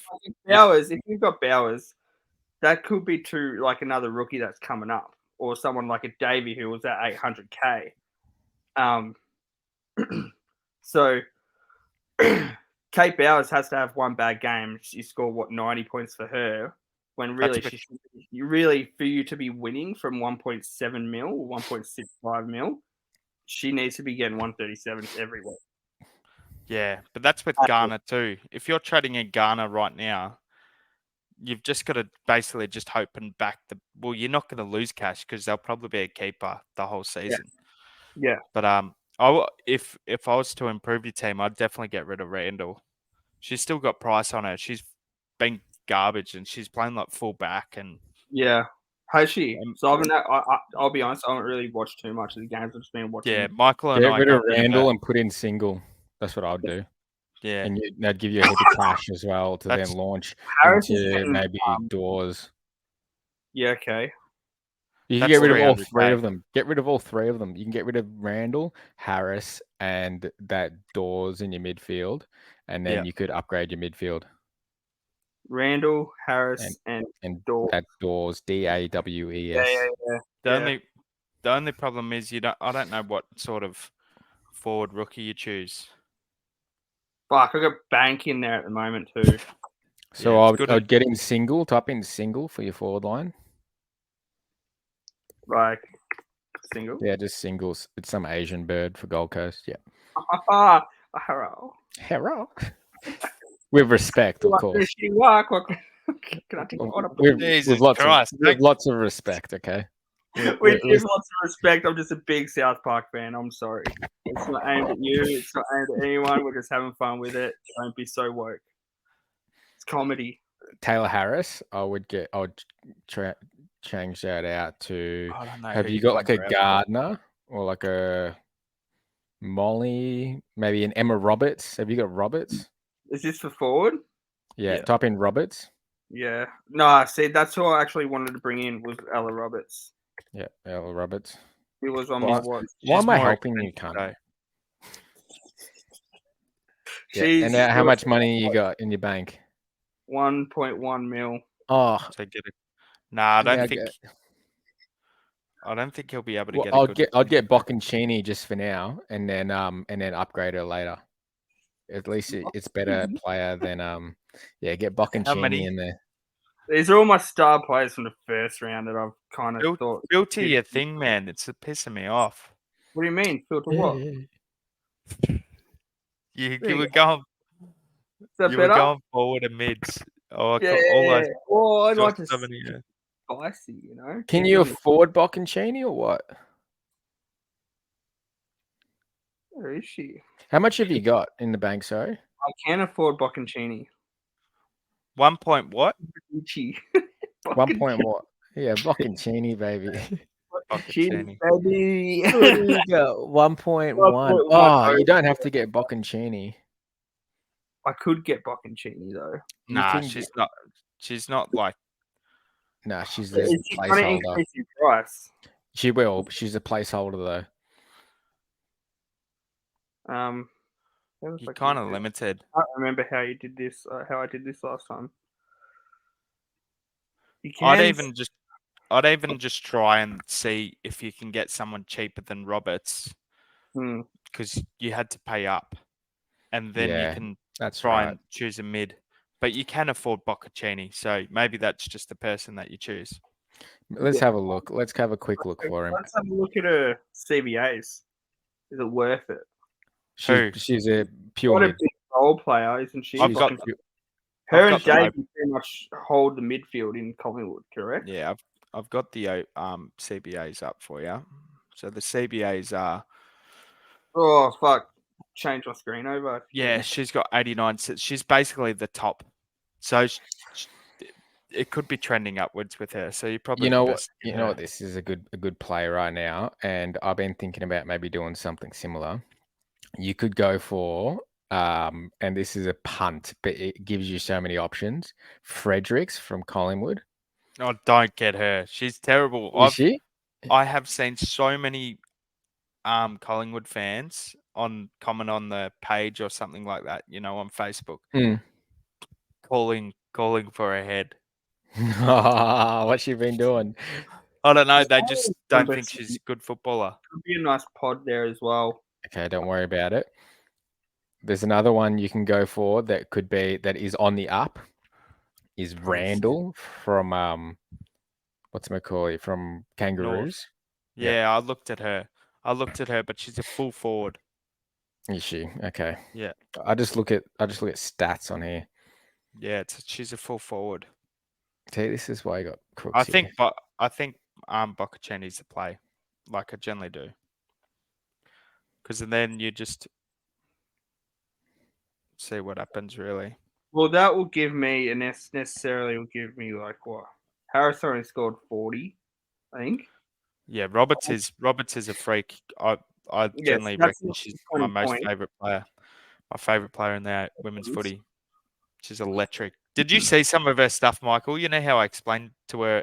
Bowers. If you've got Bowers, that could be another rookie that's coming up, or someone like a Davey who was at 800k. So Kate Bowers has to have one bad game. She scored 90 points for her, when really for you to be winning from 1.7 mil or 1.65 mil, she needs to be getting 137s every week. Yeah, but that's with Ghana too. If you're trading in Ghana right now, you've just got to basically just hope and back well, you're not going to lose cash because they'll probably be a keeper the whole season. Yeah. But if I was to improve your team, I'd definitely get rid of Randall. She's still got price on her. She's been garbage and she's playing like full back and yeah. Has she? So I'll be honest, I haven't really watched too much of the games. I've just been watching. Yeah, Michael and Get I rid of got rid Randall and put in single. That's what I'd do. Yeah, and that'd give you a heap of cash as well to then launch Harris is into getting, maybe doors. Yeah, okay. You can That's get rid of all 300K. three of them. Get rid of all three of them. You can get rid of Randall, Harris, and that doors in your midfield, and then you could upgrade your midfield. Randall, Harris, and Dawes. That doors, DAWES. Yeah. The only problem is I don't know what sort of forward rookie you choose. Fuck, I got Bank in there at the moment too. So I'd get in single. Type in single for your forward line. Single. Yeah, just singles. It's some Asian bird for Gold Coast. Yeah. Hello. With respect, of course. Can I take an order? With lots of respect, okay? We give lots of respect. I'm just a big South Park fan. I'm sorry. It's not aimed at you. It's not aimed at anyone. We're just having fun with it. Don't be so woke. It's comedy. Taylor Harris, I would change that out to. I don't know. Have you got like a Gardner or like a Molly? Maybe an Emma Roberts. Have you got Roberts? Is this for forward? Yeah. Type in Roberts. Yeah. No, see, that's who I actually wanted to bring in was Ella Roberts. Yeah, Ella Roberts. He was on my watch. Why am I helping you, cunt? And how much money you got in your bank? 1.1 mil. Oh, so get it. Nah, I don't think he'll be able to get. I'd get Bocconcini just for now, and then upgrade her later. At least it's better player than get Bocconcini in there. These are all my star players from the first round that I've kind of thought. Filter your thing, man. It's pissing me off. What do you mean? Filter what? You were going. You were going forward and mids. Oh, yeah. I'd like to spicy, you know. Can you afford Bocconcini or what? Where is she? How much have you got in the bank? Sorry, I can afford Bocconcini. 1 point what? 1 point what? Yeah, Bocconcini, baby. Bocconcini, baby. There you go. 1.1. Oh, you don't have to get Bocconcini. I could get Bocconcini though. Nah, she's not. She's not like. Nah, she's a placeholder. Increase your price. She will. She's a placeholder though. You're kind of limited. I don't remember how you did this. How I did this last time. I'd even just try and see if you can get someone cheaper than Roberts, because you had to pay up, and then you can try and choose a mid. But you can afford Bocconcini, so maybe that's just the person that you choose. Let's have a look. Let's have a quick look for him. Let's have a look at her CVAs. Is it worth it? Who? She's a pure What a mid. big role player, isn't she? I've got Her I've and got the Jay pretty much hold the midfield in Collingwood, correct? Yeah, I've got the CBAs up for you. So the CBAs are Oh fuck! Change my screen over. yeah, she's got 89. She's basically the top. So it could be trending upwards with her. So you probably you know what, this is a good play right now, and I've been thinking about maybe doing something similar. You could go for and this is a punt, but it gives you so many options. Fredericks from Collingwood. Oh, don't get her. She's terrible. Is she? I have seen so many Collingwood fans comment on the page or something like that, on Facebook, calling for a head. What's she been doing? I don't know. They just don't think she's a good footballer. Could be a nice pod there as well. Okay, don't worry about it. There's another one you can go for that is on the up. Is Randall from what's from Kangaroos? North. Yeah, I looked at her, but she's a full forward. Is she? Okay. Yeah. I just look at stats on here. Yeah, she's a full forward. See, this is why I got Crooks. I think Boccacini's the play, like I generally do, because then you just see what happens really. Well, that will give me, and necessarily will give me like what? Harris only scored 40, I think. Yeah, Roberts is a freak. I generally reckon she's my most favorite player. My favorite player in the women's footy. She's electric. Did you see some of her stuff, Michael? You know how I explained to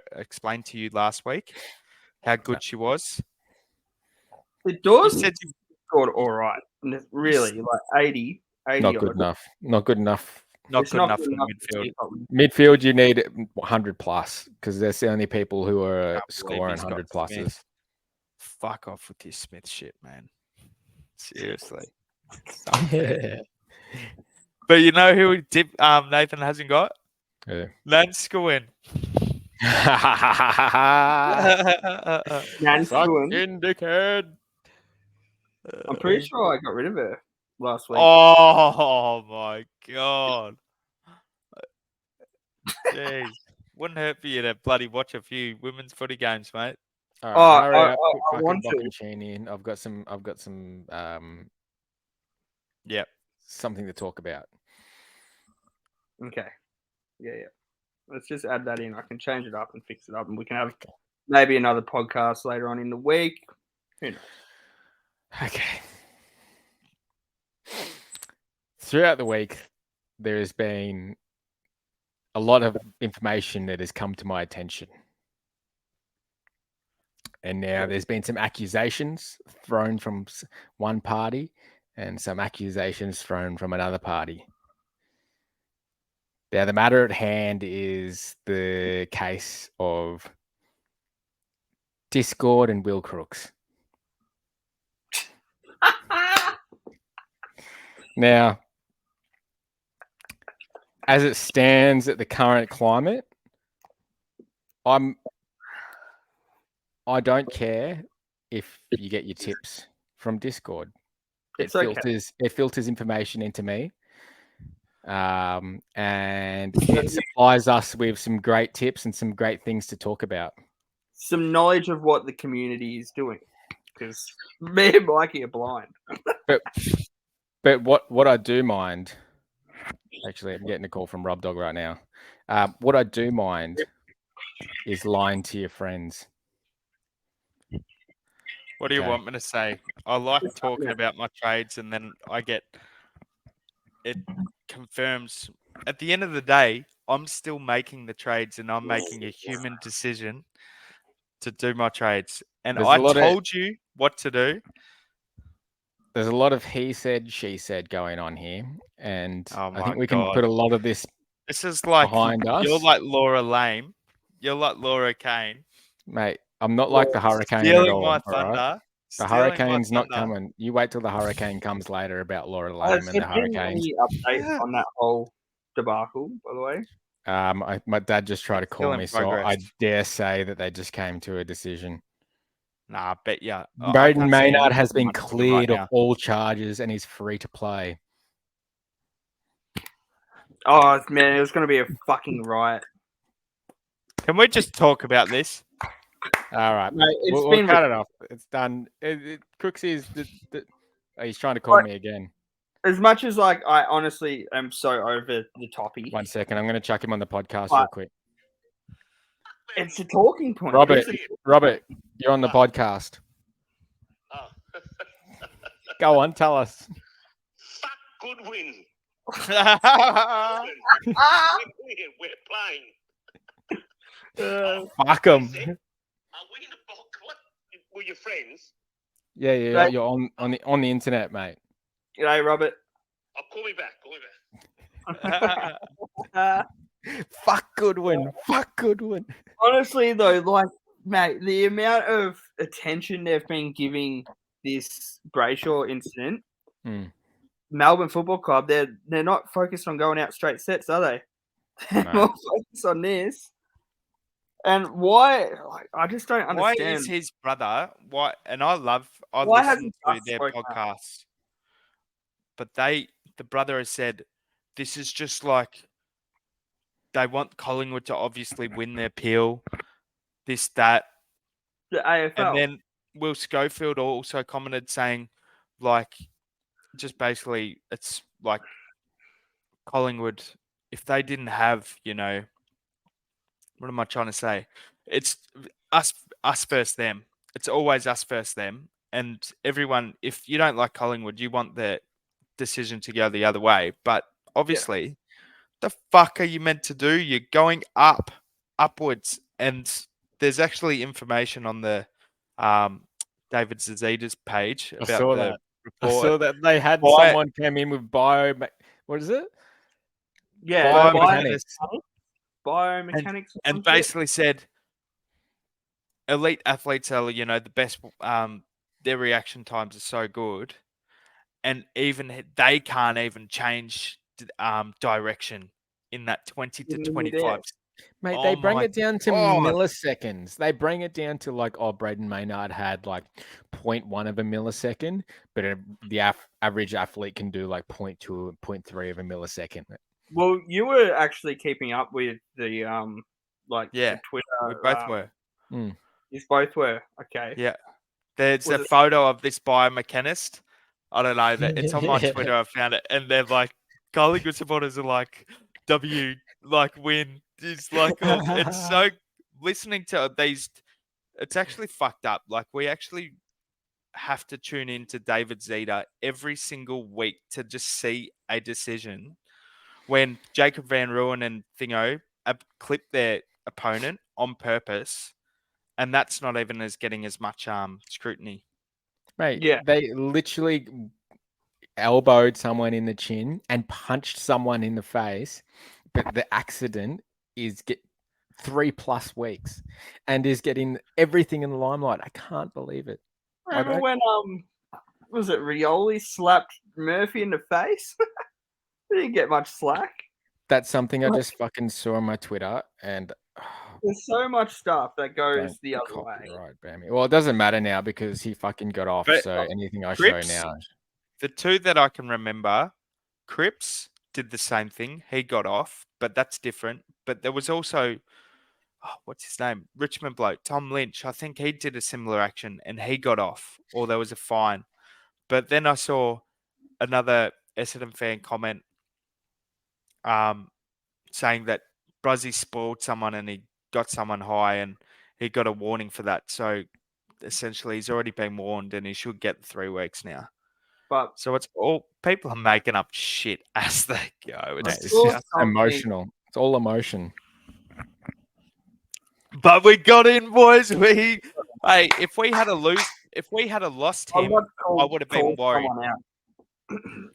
you last week how good she was? It does. She scored all right. Really, like 80. Not good enough. Not good enough. Not good enough in midfield. Midfield, you need 100 plus because there's the only people who are scoring 100 pluses. Fuck off with your Smith shit, man. Seriously. Yeah. But you know who Nathan hasn't got? Yeah. Lanscowen. Lanscowen. Dickhead. I'm pretty sure I got rid of her last week. Oh my god. Jeez. Wouldn't hurt for you to bloody watch a few women's footy games, mate. All right, I want to. in. I've got some Yep. Something to talk about. Okay. Yeah. Let's just add that in. I can change it up and fix it up, and we can have maybe another podcast later on in the week. Who knows? Okay. Throughout the week, there has been a lot of information that has come to my attention. And now there's been some accusations thrown from one party and some accusations thrown from another party. Now, the matter at hand is the case of Discord and Will Crooks. Now, as it stands at the current climate, I don't care if you get your tips from Discord. It filters information into me. And it supplies us with some great tips and some great things to talk about. Some knowledge of what the community is doing. Because me and Mikey are blind. But what I do mind, actually, I'm getting a call from Rob Dog right now. What I do mind is lying to your friends. What do you want me to say? I like talking about my trades, and then it confirms. At the end of the day, I'm still making the trades, and I'm making a human decision to do my trades. And I told you what to do. There's a lot of he said, she said going on here, and I think we can put a lot of this. This is like behind us. You're like Laura Lame. You're like Laura Kane, mate. I'm not like the hurricane at all. My thunder. Right? The hurricane's not coming. You wait till the hurricane comes later about Laura Lame and the hurricane. Any update on that whole debacle, by the way? My dad just tried to call me, so I dare say that they just came to a decision. Nah, I bet ya. Braden Maynard has been right cleared of now. all charges and he's free to play. Oh man, it was going to be a fucking riot. Can we just talk about this? All right, Mate, we'll cut it off. It's done. Crooksy's he's trying to call me again. As much as like I honestly am so over the topic. 1 second, I'm going to chuck him on the podcast real quick. It's a talking point. Robert, you're on the podcast. Oh. Go on, tell us. Fuck Goodwin. Ah! We're playing. Fuck him. Are we in the box? What? Were your friends? Yeah, you're on the internet, mate. G'day, Robert. Oh, call me back. Fuck Goodwin. Fuck Goodwin. Honestly, though, like, mate, the amount of attention they've been giving this Brayshaw incident, Melbourne Football Club, they're not focused on going out straight sets, are they? They're more focused on this. And why? Like, I just don't understand. Why is his brother? Why? And I listen to their podcast, but the brother has said this is just like they want Collingwood to obviously win their appeal, this, that. The AFL. And then Will Schofield also commented saying, like, just basically, it's like Collingwood, if they didn't have, what am I trying to say? It's us versus them. It's always us versus them. And everyone, if you don't like Collingwood, you want the decision to go the other way. But obviously, the fuck are you meant to do? You're going upwards. And there's actually information on the David Zazita's page about the report. I saw that they had someone came in with what is it? Yeah, biomechanics. And basically said elite athletes are, the best. Their reaction times are so good. And even they can't even change direction in that 20 to 25. Mate, they bring it down to milliseconds. They bring it down to like, Braden Maynard had like 0.1 of a millisecond, but the average athlete can do like 0.2 or 0.3 of a millisecond. Well, you were actually keeping up with the the Twitter. We both were. You both were. Okay. Yeah. There's a photo of this biomechanist. I don't know. It's on my Twitter. I found it. And they're like, Collingwood supporters are like, win. It's like, it's so, listening to these, it's actually fucked up. Like, we actually have to tune in to David Zeta every single week to just see a decision when Jacob Van Rooyen and Thingo clip their opponent on purpose, and that's not even getting as much scrutiny. Mate, they literally elbowed someone in the chin and punched someone in the face, but the accident is 3+ weeks and is getting everything in the limelight. I can't believe it. Remember when was it Rioli slapped Murphy in the face? They didn't get much slack. That's something I just fucking saw on my Twitter, and there's so much stuff that goes the other way. Right, Bammy. Well, it doesn't matter now because he fucking got off. But, so anything I Cripps, show now, the two that I can remember, Cripps did the same thing. He got off, but that's different. But there was also, what's his name? Richmond bloke, Tom Lynch. I think he did a similar action and he got off, or there was a fine. But then I saw another Essendon fan comment saying that Bruzzy spoiled someone and he got someone high and he got a warning for that. So essentially he's already been warned and he should get 3 weeks now. But so it's all, people are making up shit as they go. It's just emotional. It's all emotion. But we got in, boys. If we had lost him, I would have been worried.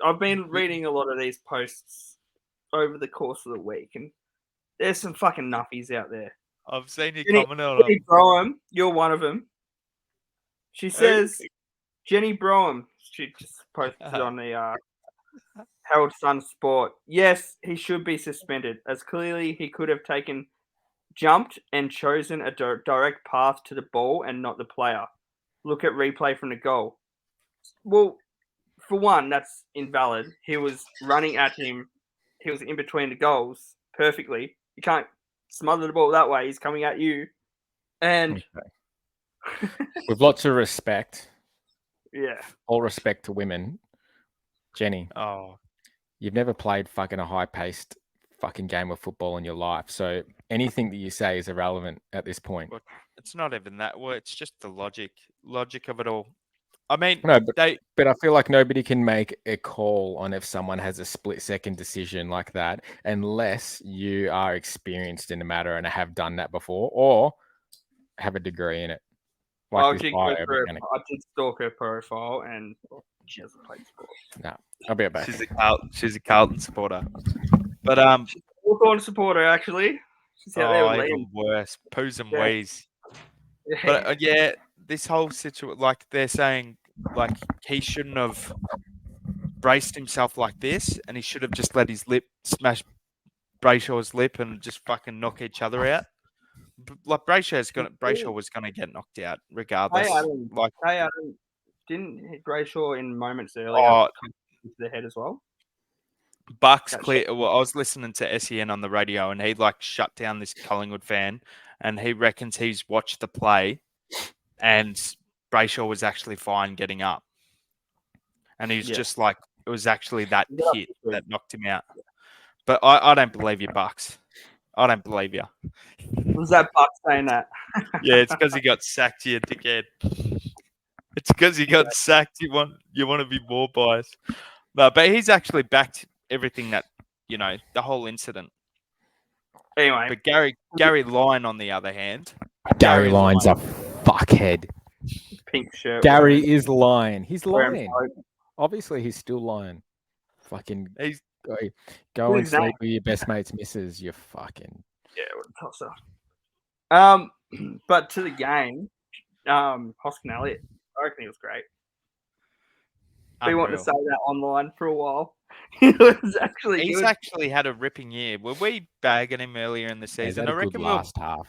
I've been reading a lot of these posts over the course of the week, and there's some fucking nuffies out there. I've seen you comment on Jenny Broham, you're one of them. She says, Jenny Broham, she just posted on the Herald Sun Sport. Yes, he should be suspended, as clearly he could have jumped and chosen a direct path to the ball and not the player. look at replay from the goal. Well, for one, that's invalid. He was running at him. He was in between the goals perfectly. You can't smother the ball that way. He's coming at you. And with lots of respect, yeah, all respect to women, Jenny. Oh, You've never played fucking a high-paced fucking game of football in your life, so anything that you say is irrelevant at this point. well, it's not even that. Well, it's just the logic of it all. I mean, No, but I feel like nobody can make a call on if someone has a split-second decision like that unless you are experienced in the matter and have done that before or have a degree in it. I This did biomechanic. I did stalk her profile, and she hasn't played sport. No, I'll be back. She's a Carlton supporter. But Hawthorn supporter, actually. She's out there with even Liam. worse, poos and Yeah. wheeze. But yeah, this whole situation, like they're saying, like he shouldn't have braced himself like this, and he should have just let his lip smash Brayshaw's lip and just fucking knock each other out. Like Brayshaw was gonna get knocked out regardless. Hey, Adam, didn't Brayshaw in moments earlier come into the head as well? Bucks clear. Well, I was listening to SEN on the radio, and he like shut down this Collingwood fan, and he reckons he's watched the play, and Brayshaw was actually fine getting up, and he's just like it was actually that hit that knocked him out. But I don't believe you, Bucks. I don't believe you. Was that Buck saying that? Yeah, it's because he got sacked, you dickhead. It's because he got sacked. You want to be more biased. No, but he's actually backed everything that the whole incident. Anyway, but Gary Lyon, on the other hand, Gary Lyon's a fuckhead. Pink shirt. Gary is lying. He's lying. Obviously, he's still lying. Fucking. Go and sleep with your best mate's missus. You fucking. Yeah, what a tosser. But to the game, Hoskin Elliott, I reckon he was great. We want to say that online for a while. He's actually had a ripping year. Were we bagging him earlier in the season? I reckon last half.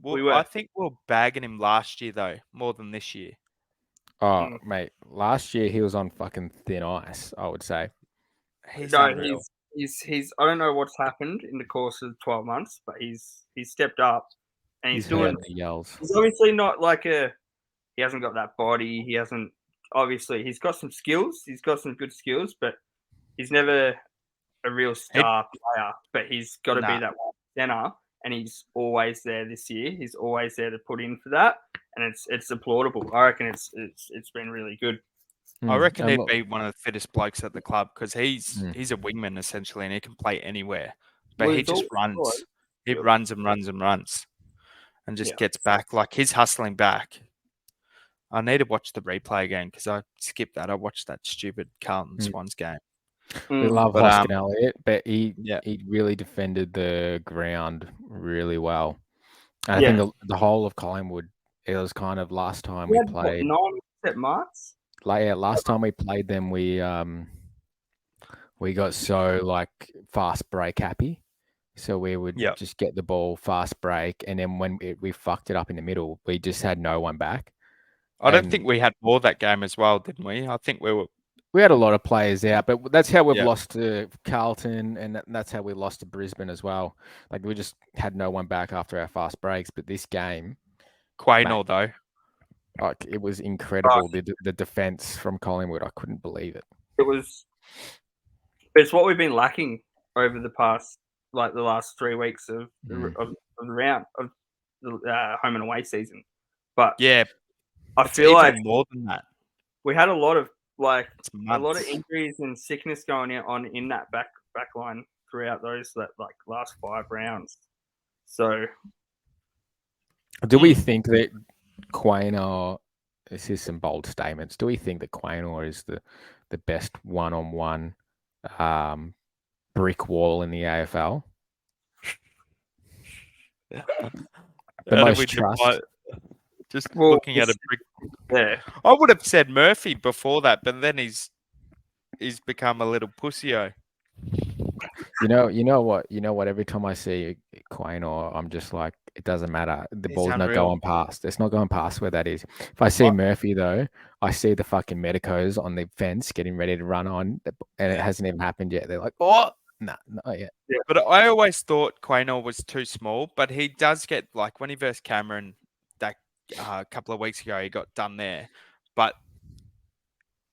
I think we were bagging him last year though, more than this year. Oh, mate, last year he was on fucking thin ice, I would say. He's I don't know what's happened in the course of 12 months, but he's stepped up and he's doing the yells. He's obviously not like he hasn't got that body. He hasn't he's got some skills. He's got some good skills, but he's never a real star player. But he's got to be that center, and he's always there this year. He's always there to put in for that, and it's applaudable. I reckon it's been really good. I reckon he'd be one of the fittest blokes at the club because he's a wingman essentially, and he can play anywhere. But he just runs. He runs and runs and runs, and just gets back. Like he's hustling back. I need to watch the replay again because I skipped that. I watched that stupid Carlton Swans game. We love Hoskin Elliott, but he really defended the ground really well. And I think the whole of Collingwood, it was kind of last time we played. 9 set marks. Last time we played them, we got so like fast break happy, so we would just get the ball fast break, and then when we fucked it up in the middle, we just had no one back. I don't think we had more that game as well, didn't we? I think we had a lot of players out, but that's how we've lost to Carlton, and that's how we lost to Brisbane as well. Like we just had no one back after our fast breaks. But this game, Quaynor though. Like it was incredible. The defense from Collingwood, I couldn't believe it. It's what we've been lacking over the past, like the last 3 weeks of the round of the home and away season. But I feel like more than that. We had a lot of injuries and sickness going on in that back line throughout those last 5 rounds. So, do we think that Quaynor? This is some bold statements. Do we think that Quaynor is the best one-on-one brick wall in the AFL? The most trust. Looking at a brick. Yeah, I would have said Murphy before that, but then he's become a little pussy-o. You know what? Every time I see Quaynor, I'm just like, it doesn't matter. The He's ball's not unreal. going past. It's not going past where that is. If I see Murphy though, I see the fucking medicos on the fence getting ready to run on, and it hasn't even happened yet. They're like, oh, no, not yet. Yeah. But I always thought Quaynor was too small, but he does get, like, when he versed Cameron that a couple of weeks ago, he got done there. But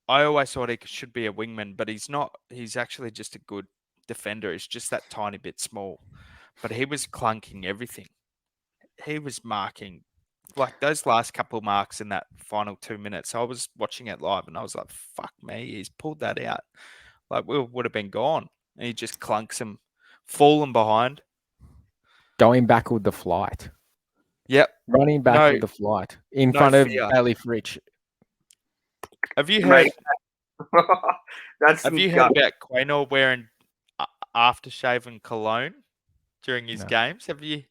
I always thought he should be a wingman, but he's not. He's actually just a good defender. He's just that tiny bit small. But he was clunking everything. He was marking, like, those last couple of marks in that final 2 minutes. I was watching it live and I was like, fuck me, he's pulled that out. Like, we would have been gone. And he just clunks him, falling behind. Going back with the flight. Yep. Running back No- with the flight in no front of fear. Bailey Fritsch. Have you heard? That's Have some you heard about Quaynor wearing aftershave and cologne during his No. games? Have you?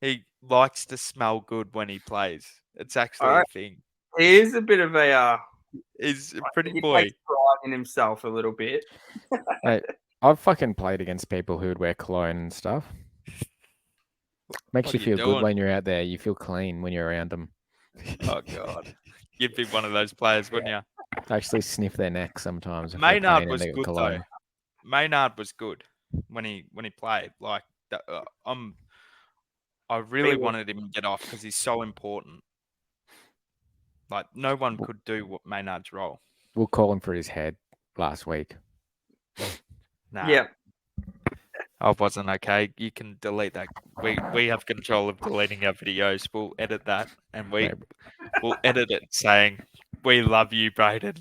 He likes to smell good when he plays. It's actually Alright. a thing. He is a bit of a. He's a pretty He boy. takes pride in himself a little bit. Hey, I've fucking played against people who would wear cologne and stuff. Makes What you are you feel good doing? when you're out there. You feel clean when you're around them. Oh god, you'd be one of those players, wouldn't you? I actually sniff their neck sometimes. If they're Maynard clean and was they got good though. cologne. Maynard was good when he played. Like, I really was. wanted him to get off because he's so important. Like, no one could do what Maynard's role. We'll call him for his head last week. Nah, Yeah. I wasn't okay. You can delete that. We have control of deleting our videos. We'll edit that, and Maybe. we'll edit it saying, "We love you, Brayden."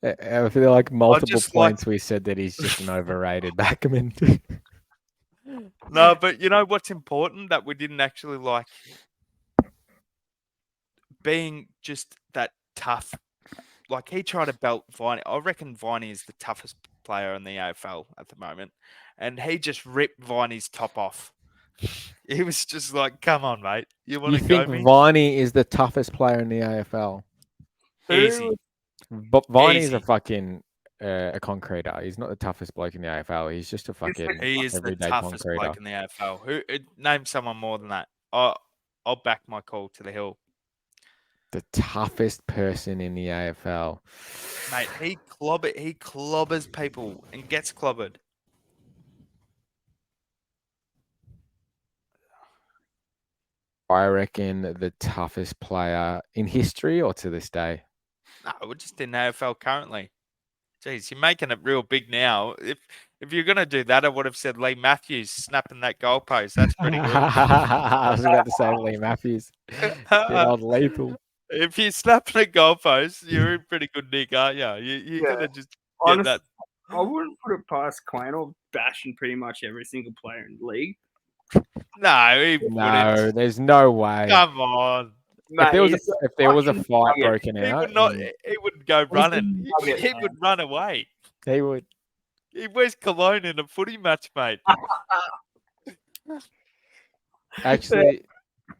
I feel like multiple just like- points we said that he's just an overrated backman. No, but you know what's important that we didn't actually like being just that tough. Like, he tried to belt Viney. I reckon Viney is the toughest player in the AFL at the moment, and he just ripped Viney's top off. He was just like, "Come on, mate, you want You to go think me?" Viney is the toughest player in the AFL? Easy. But Viney's a Easy. fucking a concreter. He's not the toughest bloke in the AFL. He's just a fucking He is the everyday toughest concreter. bloke in the AFL. Name someone more than that? I'll back my call to the hill, The toughest person in the AFL. mate. He clobbers people and gets clobbered. I reckon the toughest player in history or to this day. No, we're just in AFL currently. Jeez, you're making it real big now. If you're gonna do that, I would have said Lee Matthews snapping that goalpost. That's pretty good. I was about to say Lee Matthews. Bit old lethal. If you're snapping a goalpost, you're in pretty good nick, aren't you? You're Yeah. gonna just get Honestly, that. I wouldn't put it past Quaynor bashing pretty much every single player in the league. No, he No, wouldn't. there's no way. Come on. Mate, If there was a fucking fight nugget. broken He out, would not. and He wouldn't go a running. nugget, He man. would run away. he would. He wears cologne in a footy match, mate. Actually,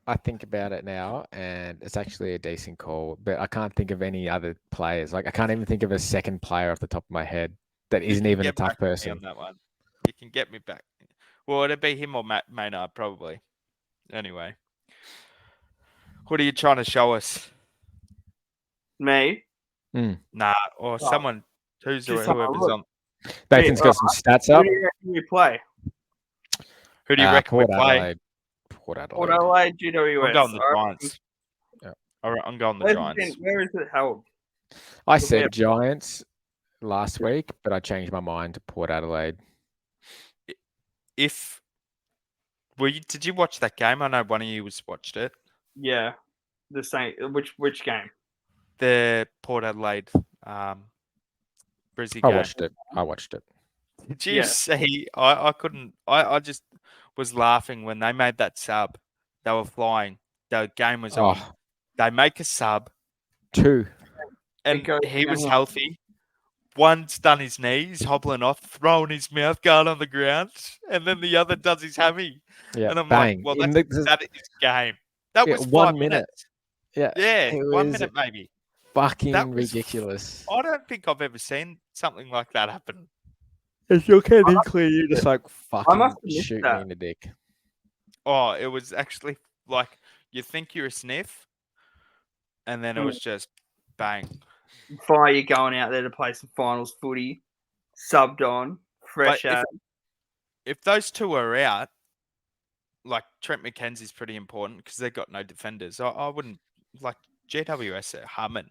I think about it now, and it's actually a decent call. But I can't think of any other players. Like, I can't even think of a second player off the top of my head that You isn't can even a get tough back with me person. on that one. You can get me back. Well, it'd be him or Maynard, probably. Anyway, what are you trying to show us? Me. Nah, or someone who's just have a whoever's look. on. Nathan's got some stats up. Who do you reckon we play? Who do you reckon we Port play? Adelaide. Port Adelaide. Port Adelaide, GWS. I'm going the Alright. Giants. Yeah. All right, I'm going the Where's Giants. where is it held? I said Giants last week, but I changed my mind to Port Adelaide. If did you watch that game? I know one of you watched it. Yeah, the same. Which game? The Port Adelaide Brizzy I game. watched it. Did you Yeah. see? I couldn't. I just was laughing when they made that sub. They were flying. The game was on. Oh, They make a sub, 2. and goes he was down. healthy. One's done his knee, he's hobbling off, throwing his mouth guard on the ground, and then the other does his hammy. Yeah, And I'm bang. like, well, In that is game. That Yeah, was 1 5 minute. minutes. Yeah, Yeah, it 1 was minute maybe. fucking That was ridiculous. I don't think I've ever seen something like that happen. If you're getting clear, you're just like fucking must have missed shoot me that. in the dick. Oh, it was actually like you think you're a sniff, and then it was just bang. Fire, you going out there to play some finals footy, subbed on, fresh But out. if those two are out, like Trent McKenzie's pretty important because they've got no defenders. I wouldn't like GWS are humming.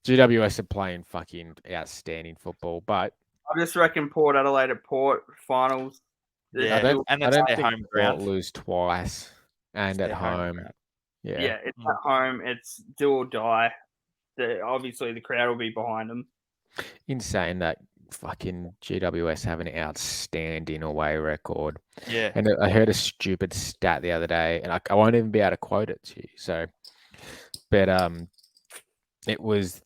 GWS are playing fucking outstanding football, but I just reckon Port Adelaide at Port finals. Yeah, I don't, and I it's don't their think home Port ground. lose twice and It's at their home. ground. Yeah. Yeah, it's at home. It's do or die. Obviously, the crowd will be behind them. In saying that, fucking GWS have an outstanding away record. Yeah. And I heard a stupid stat the other day, and I won't even be able to quote it to you. So, but it was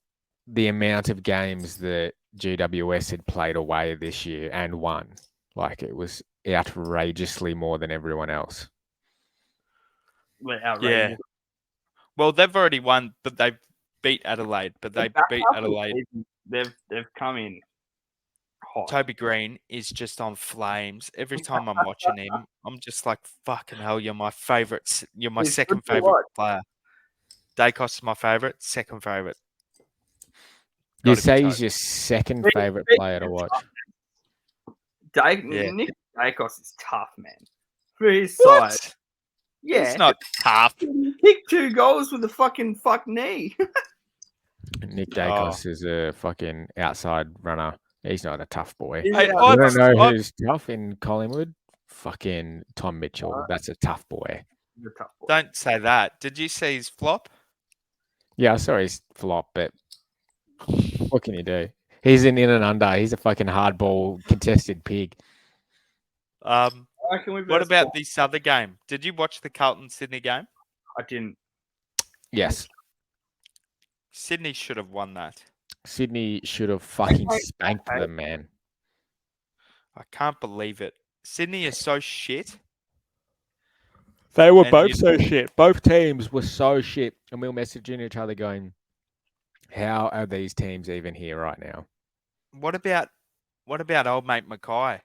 the amount of games that GWS had played away this year and won. Like it was outrageously more than everyone else. Outrageous. Yeah. Well, they've already won, but they beat Adelaide. But they beat Adelaide. They've come in hot. Toby Green is just on flames. Every time I'm watching him, I'm just like, fucking hell, you're my favourite. You're my He's second good to favourite watch. player. Dacos is my favourite, second favourite. You Gotta be say he's Toby. your second favorite player to watch. Nick Dacos is tough, man. For his size. What? Yeah. He's not tough. He kicked 2 goals with a fucking fuck knee. Nick Dacos is a fucking outside runner. He's not a tough boy. He's Hey, out- You don't know I've- who's tough in Collingwood? Fucking Tom Mitchell. That's a tough boy. he's a tough boy. Don't say that. Did you see his flop? Yeah, I saw his flop, but what can you do? He's an in and under. He's a fucking hardball contested pig. I reckon we What better about stop. this other game? Did you watch the Carlton Sydney game? I didn't. Yes. Sydney should have won that. Sydney should have fucking Okay, spanked okay. them, man. I can't believe it. Sydney is so shit. They were And both you- so shit. Both teams were so shit. And we were messaging each other going, how are these teams even here right now? What about old mate Mackay?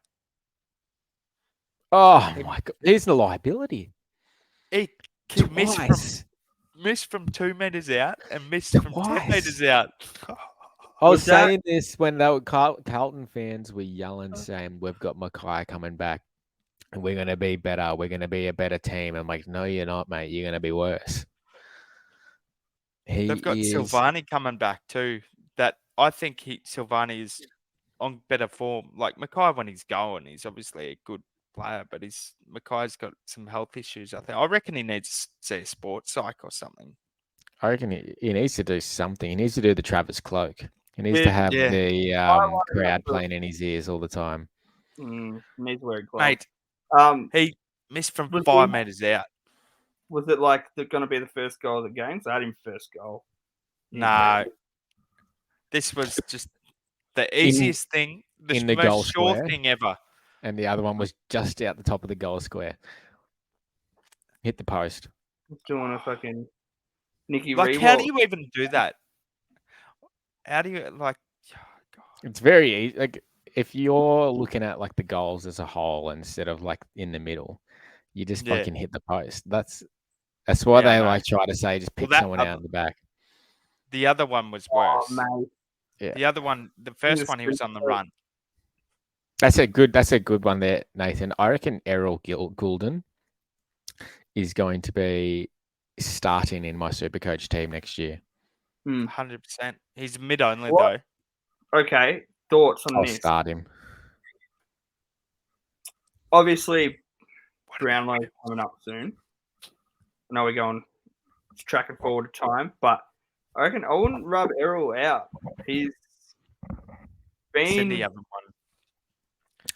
Oh my god. He's the liability. He missed from 2 meters out and missed from 10 meters out. I was Was that- saying this when they were Carlton fans were yelling, saying, we've got Mackay coming back and we're going to be better. We're going to be a better team. I'm like, no, you're not, mate. You're going to be worse. They've got Silvani coming back too. That I think Silvani is on better form. Like Mackay when he's going, he's obviously a good player, but Mackay's got some health issues. I reckon he needs to see a sports psych or something. I reckon he needs to do something. He needs to do the Travis Cloak. He needs Yeah, to have yeah. the like crowd that. playing in his ears all the time. Needs to wear gloves. Mate, he missed from Was 5 he- meters out. Was it like going to be the first goal of the game? So I had him first goal. No. This was just the easiest thing, in the the goal most sure square. thing ever. And the other one was just out the top of the goal square. Hit the post. Doing a fucking Nicky Like, how Rewalt. do you even do that? How do you, like, oh, God. It's very easy. Like if you're looking at like the goals as a whole instead of like in the middle, you just Yeah. fucking hit the post. That's why Yeah, I they know. like try to say just pick that someone other- out in the back. The other one was Oh, worse. mate. Yeah. The other one, the first was one, he was on the pretty run. That's a good one there, Nathan. I reckon Errol Goulden is going to be starting in my Supercoach team next year. 100%. He's mid only, What? though. Okay, thoughts on I'll this? start him. Obviously, Brownlow coming up soon. I know we're going tracking forward to time, but I reckon I wouldn't rub Errol out. He's Sydney been haven't won.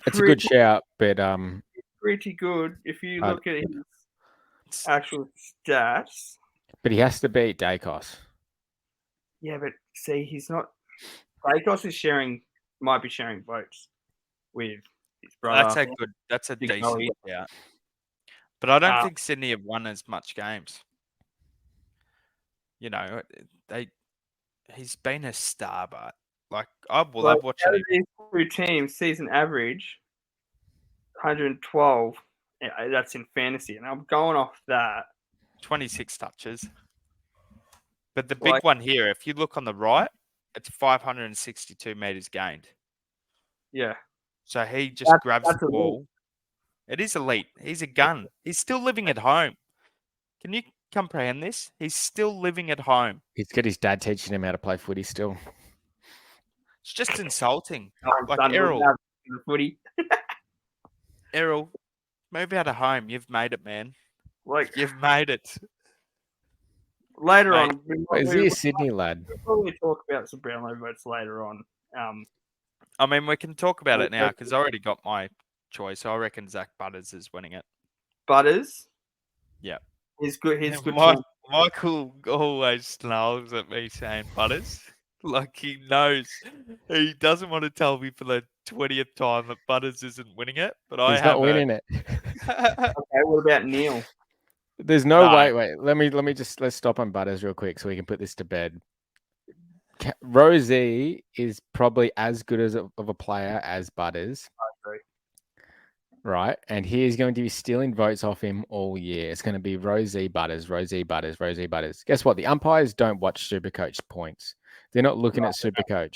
It's a good shout, but pretty good if you I- look at his actual stats. he has to beat Dacos. Yeah, but see, he's not. Dacos is might be sharing votes with his brother. That's a Big decent Ollie. yeah. But I don't Uh, think Sydney have won as much games. You know, he's been a star, but Like, I will Like, love watching out him. of these two teams, season average 112. That's in fantasy, and I'm going off that. 26 touches. But the big Like- one here, if you look on the right, it's 562 meters gained. Yeah, So he just grabs that's the elite. ball. It is elite. He's a gun. He's still living at home. Can you comprehend this? He's still living at home. He's got his dad teaching him how to play footy still. It's just insulting. Like Like, Errol, the footy. Errol, move out of home. You've made it, man. Like You've made it. later Mate. on, Is he a Sydney lad? we'll probably talk about some Brownlow votes later on. I mean, we can talk about it now because I already got my choice. I reckon Zach Butters is winning it. Butters. Yeah. He's good. He's good. Michael always snarls at me saying Butters. Like, he knows. He doesn't want to tell me for the 20th time that Butters isn't winning it, but I He's have not winning it. Okay, what about Neil? There's no No. wait. Let's stop on Butters real quick so we can put this to bed. Rosie is probably as good of a player as Butters. I agree. Right, and he is going to be stealing votes off him all year. It's going to be Rosie Butters, Rosie Butters, Rosie Butters. Guess what? The umpires don't watch Supercoach points. They're not looking at Supercoach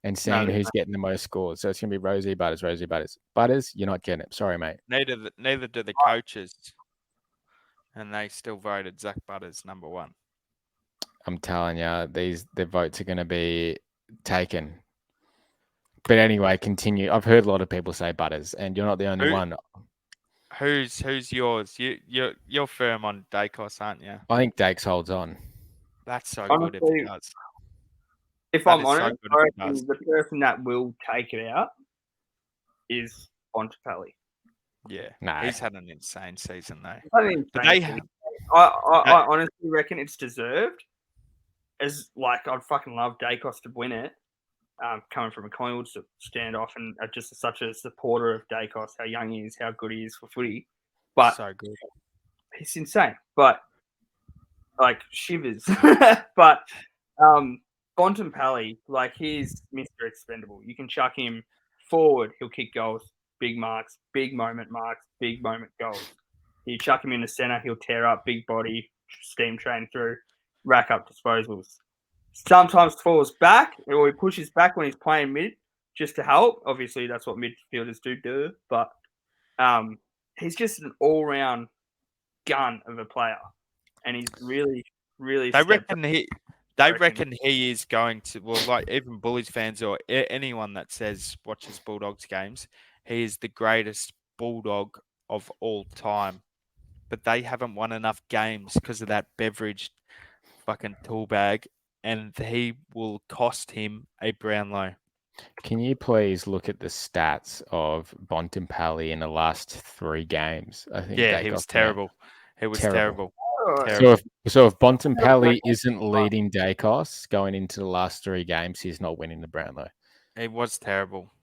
and seeing who's getting the most scores. So it's going to be Rosie Butters, Rosie Butters. Butters, you're not getting it. Sorry, mate. Neither do the coaches. And they still voted Zach Butters number one. I'm telling you, the votes are going to be taken. But anyway, continue. I've heard a lot of people say Butters, and you're not the only one. Who's yours? You're firm on Dacos, aren't you? I think Dakes holds on. That's so Honestly, good if he does. If That I'm is so honest, good I if he reckon does. the person that will take it out is Bontempelli. Yeah, No. he's had an insane season though. I think But I honestly reckon it's deserved. As like, I'd fucking love Dacos to win it. Coming from a Collingwood standoff and just such a supporter of Dacos, how young he is, how good he is for footy. But so good. he's insane. But like shivers. But Bontempelli, like, he's Mr. Expendable. You can chuck him forward, he'll kick goals, big marks, big moment goals. You chuck him in the centre, he'll tear up, big body, steam train through, rack up disposals. Sometimes falls back, or he pushes back when he's playing mid just to help. Obviously, that's what midfielders do. But he's just an all-round gun of a player, and he's really, really. They reckon he is going to. Well, like even Bullies fans or anyone that says watches Bulldogs games, he is the greatest Bulldog of all time. But they haven't won enough games because of that beverage fucking tool bag. And he will cost him a Brownlow. Can you please look at the stats of Bontempelli in the last 3 games? I think Yeah, he was terrible. He was terrible. So if Bontempelli isn't leading Dacos going into the last 3 games, he's not winning the Brownlow. He was terrible.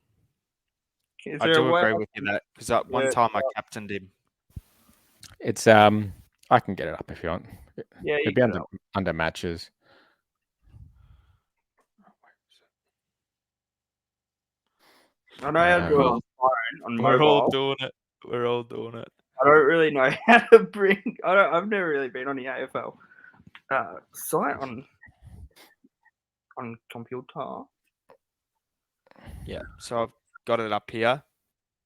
I I do agree with you that because one time I captained him. It's I can get it up if you want. Yeah, it'd be under matches. I know how to do it on phone, on We're mobile. all doing it. We're all doing it. I don't really know how to bring. I've never really been on the AFL site on computer. Yeah, so I've got it up here.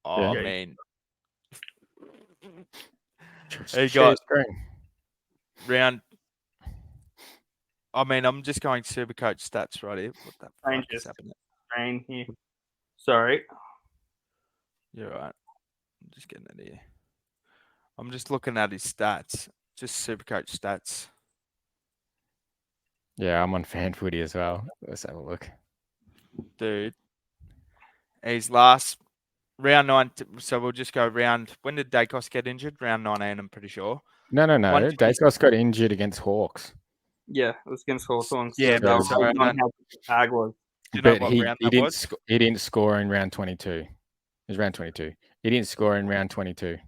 Oh, Yeah. man. He got round. I mean, I'm just going Supercoach stats right here. What the fuck is happening? Rain here. Sorry. You're right. I'm just getting it here. I'm just looking at his stats. Just Supercoach stats. Yeah, I'm on fan footy as well. Let's have a look. Dude. His last round 9. So we'll just go round. When did Dacos get injured? Round 19, I'm pretty sure. No. Dacos got injured against Hawks. Yeah, it was against Hawthorn. Yeah, that so was on how the tag was. Do you know But what he round that was? he didn't score in round 22. It was round 22. He didn't score in round 22.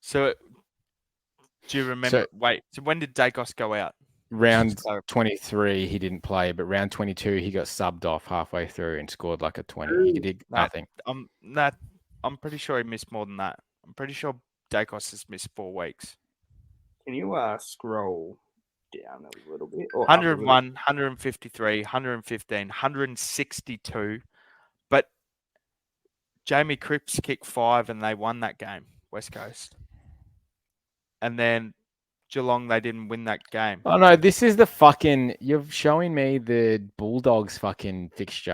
So, do you remember? So when did Dacos go out? round clarify. 23 he didn't play, but round 22 he got subbed off halfway through and scored like a 20. He did Nah, nothing. I'm pretty sure he missed more than that. I'm pretty sure Dacos has missed 4 weeks. Can you scroll down a little bit? Or up a 101, little? 153, 115, 162. But Jamie Cripps kicked 5 and they won that game, West Coast. And then Geelong, they didn't win that game. Oh no, this is the fucking. You're showing me the Bulldogs fucking fixture.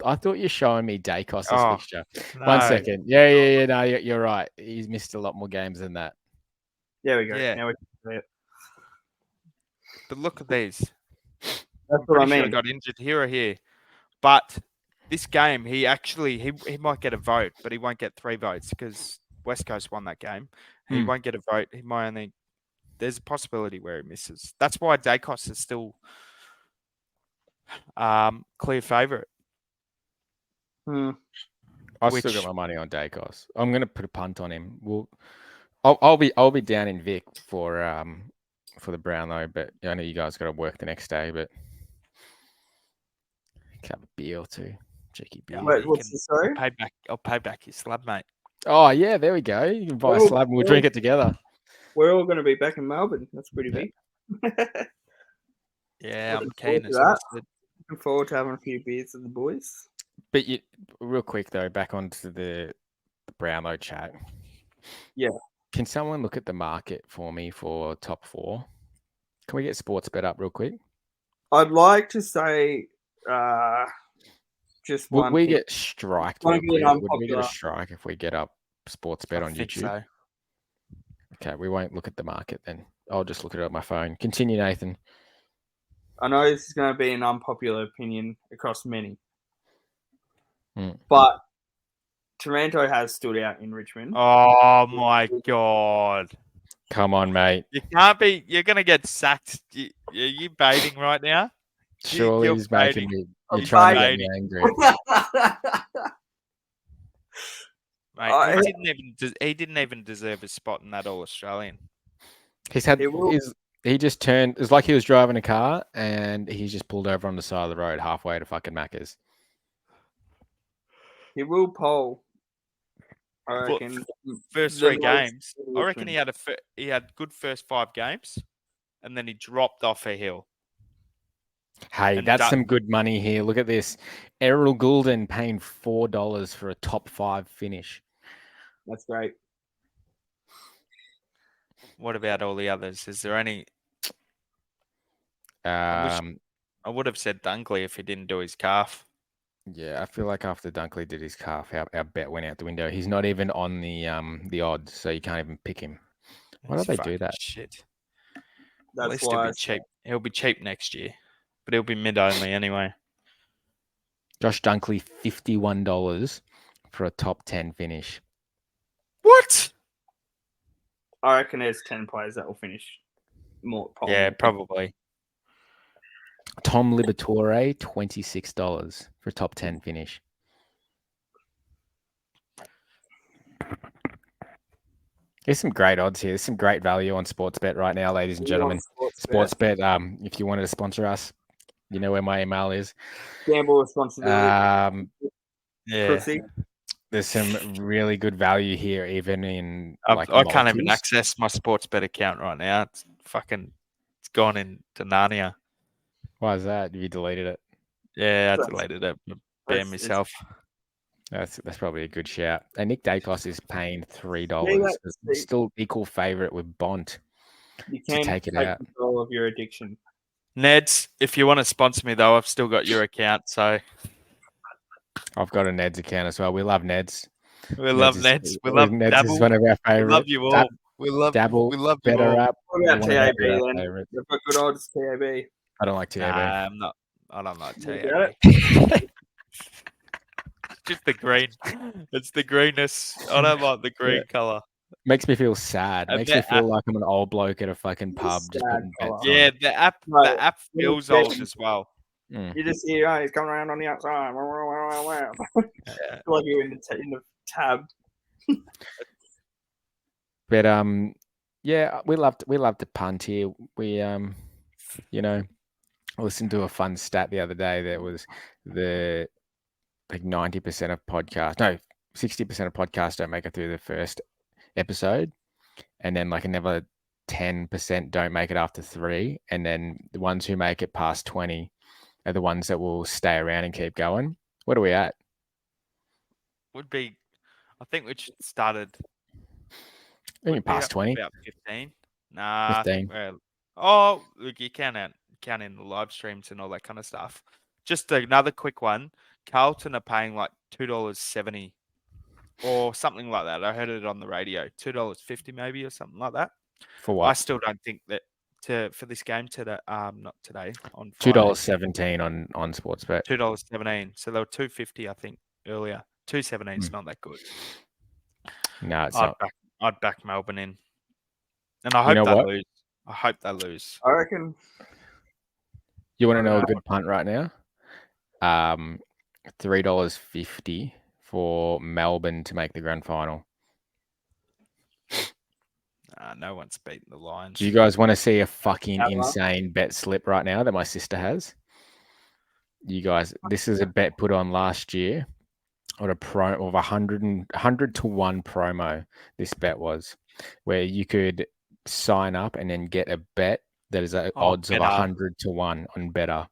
I thought you're showing me Dacos's Oh, fixture. no. 1 second. Yeah. No, you're right. He's missed a lot more games than that. There we go. Yeah. Now we can see it. But look at these. That's I'm what I pretty sure he mean. got injured here or here. But this game, he might get a vote, but he won't get 3 votes because West Coast won that game. He won't get a vote. He might only. There's a possibility where he misses. That's why Dacos is still clear favourite. I've still got my money on Dacos. I'm gonna put a punt on him. I'll be down in Vic for the Brownlow, but I know you guys got to work the next day. But have a beer or two, cheeky beer. Wait, what's the story? I'll pay back your slab, mate. Oh yeah, there we go. You can buy a slab and we'll drink it together. We're all going to be back in Melbourne. That's pretty big. Yeah, I'm Looking keen forward as to that. well. Looking forward to having a few beers with the boys. But real quick though, back onto the Brownlow chat. Yeah. Can someone look at the market for me for top 4? Can we get Sportsbet up real quick? I'd like to say just Would one we thing. get striked? Wanna Real get quick? Would we get a unpopular. strike if we get up Sportsbet I on think YouTube? so. Okay, we won't look at the market then. I'll just look at it on my phone. Continue, Nathan. I know this is going to be an unpopular opinion across many, Hmm. but Taranto has stood out in Richmond. Oh my god! Come on, mate. You can't be. You're gonna get sacked. Are you baiting right now? Surely You're he's making baiting. me. You're I'm trying to get me baiting. angry. Mate, he didn't even deserve a spot in that All Australian. He just turned. It's like he was driving a car and he's just pulled over on the side of the road halfway to fucking Macca's. He will poll. I reckon. First the 3 most games, in I reckon Richmond. he had good first 5 games, and then he dropped off a hill. Hey, And that's that- some good money here. Look at this. Errol Goulden paying $4 for a top 5 finish. That's great. What about all the others? Is there any? I would have said Dunkley if he didn't do his calf. Yeah, I feel like after Dunkley did his calf, our bet went out the window. He's not even on the odds, so you can't even pick him. Why do they do that? Shit. At That's least why. he'll be cheap. He'll be cheap next year, but he'll be mid only anyway. Josh Dunkley, $51 for a top 10 finish. What? I reckon there's 10 players that will finish more. Yeah, probably. Tom Liberatore, $26 for a top 10 finish. There's some great odds here. There's some great value on Sportsbet right now, ladies and gentlemen. Sportsbet, if you wanted to sponsor us, you know where my email is. Gamble responsibility. Yeah. There's some really good value here, even in I can't even access my Sportsbet account right now. It's gone into Narnia. Why is that? You deleted it? Yeah, I deleted it. Ban myself. That's probably a good shout. And Nick Dacos is paying $3. Still equal favourite with Bont. You can take it out. Control of your addiction. Neds, if you want to sponsor me though, I've still got your account, so I've got a Neds account as well. We love Neds. We love Neds. We love Neds. Dabble. Is one of our favourites. We love you all. We love Dabble. We love you Better all. Up. What about TAB then? Favorites. You've got good odds, TAB. I don't like TAB. I'm not. I don't like You TAB. get Just the green. It's the greenness. I don't like the green color. Makes me feel sad. And Makes me feel like I'm an old bloke at a fucking pub. Just sad putting bets colour. on. Yeah, the app feels old as well. You just hear, oh, he's coming around on the outside. Yeah. Like you're in the tab. But yeah, we love to punt here. We I listened to a fun stat the other day. There was 90% of podcasts, no, 60% of podcasts don't make it through the first episode, and then like another 10% don't make it after 3, and then the ones who make it past 20 are the ones that will stay around and keep going. What are we at? Would be, I think we started. I think past 20. About 15. Nah, 15. Look, you count in the live streams and all that kind of stuff. Just another quick one. Carlton are paying like $2.70 or something like that. I heard it on the radio. $2.50 maybe or something like that. For what? I still don't think that for this game today. Not today, on Friday. $2.17 on Sportsbet. $2.17. So they were $2.50, I think, earlier. $2.17 is not that good. No, it's not. I'd back Melbourne in, and I hope they lose. I hope they lose. I reckon. You want to know a good punt right now? $3.50 for Melbourne to make the grand final. No one's beaten the Lions. Do you guys want to see a fucking insane bet slip right now that my sister has? You guys, this is a bet put on last year on a pro of 100 to 1 promo. This bet was where you could sign up and then get a bet that is odds of 100 to 1 on Better.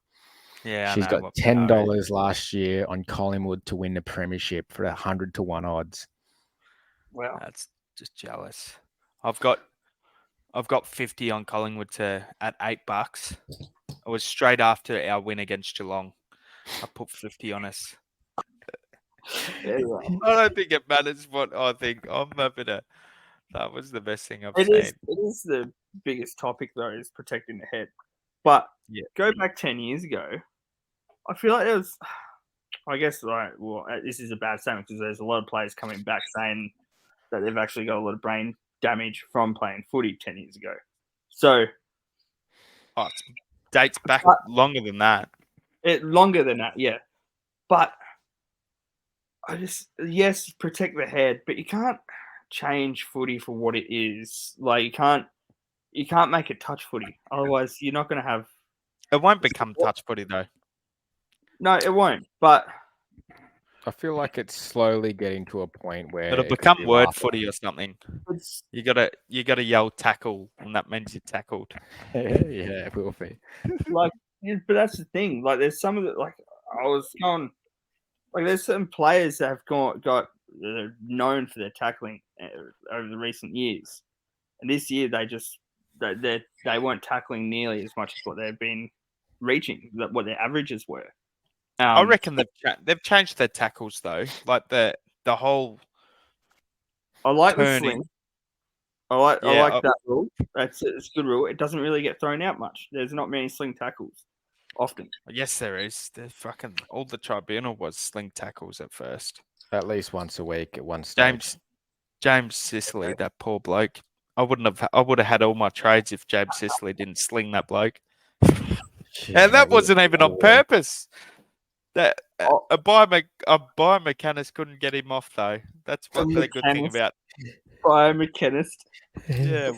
Yeah, she's got $10 last year on Collingwood to win the premiership for 100 to 1 odds. Wow, that's just jealous. I've got 50 on Collingwood at $8. It was straight after our win against Geelong. I put 50 on us. Yeah. I don't think it matters what I think. I'm happy to. That was the best thing I've seen. It is the biggest topic though, is protecting the head. But go back 10 years ago, I feel like there was, I guess, this is a bad statement because there's a lot of players coming back saying that they've actually got a lot of brain damage from playing footy 10 years ago. So, it dates back longer than that. Longer than that, yeah. But yes, protect the head, but you can't change footy for what it is. Like you can't make it touch footy. Otherwise, you're not going to have. It won't become touch footy though. No, it won't. But I feel like it's slowly getting to a point where it'll become word footy or something. You gotta yell tackle, and that means you're tackled. Yeah, it will be. But that's the thing. Like, there's some of the there's some players that have got known for their tackling over the recent years, and this year they weren't tackling nearly as much as what they've been reaching, what their averages were. I reckon they've changed their tackles though, like the whole. I like the sling. I like that rule. It's a good rule. It doesn't really get thrown out much. There's not many sling tackles often. Yes, there is. All the tribunal was sling tackles at first. At least once a week at one stage. James Sicily, that poor bloke. I would have had all my trades if James Sicily didn't sling that bloke. And that wasn't even on purpose. That a biomechanist couldn't get him off though. That's what the good thing about biomechanist. Yeah,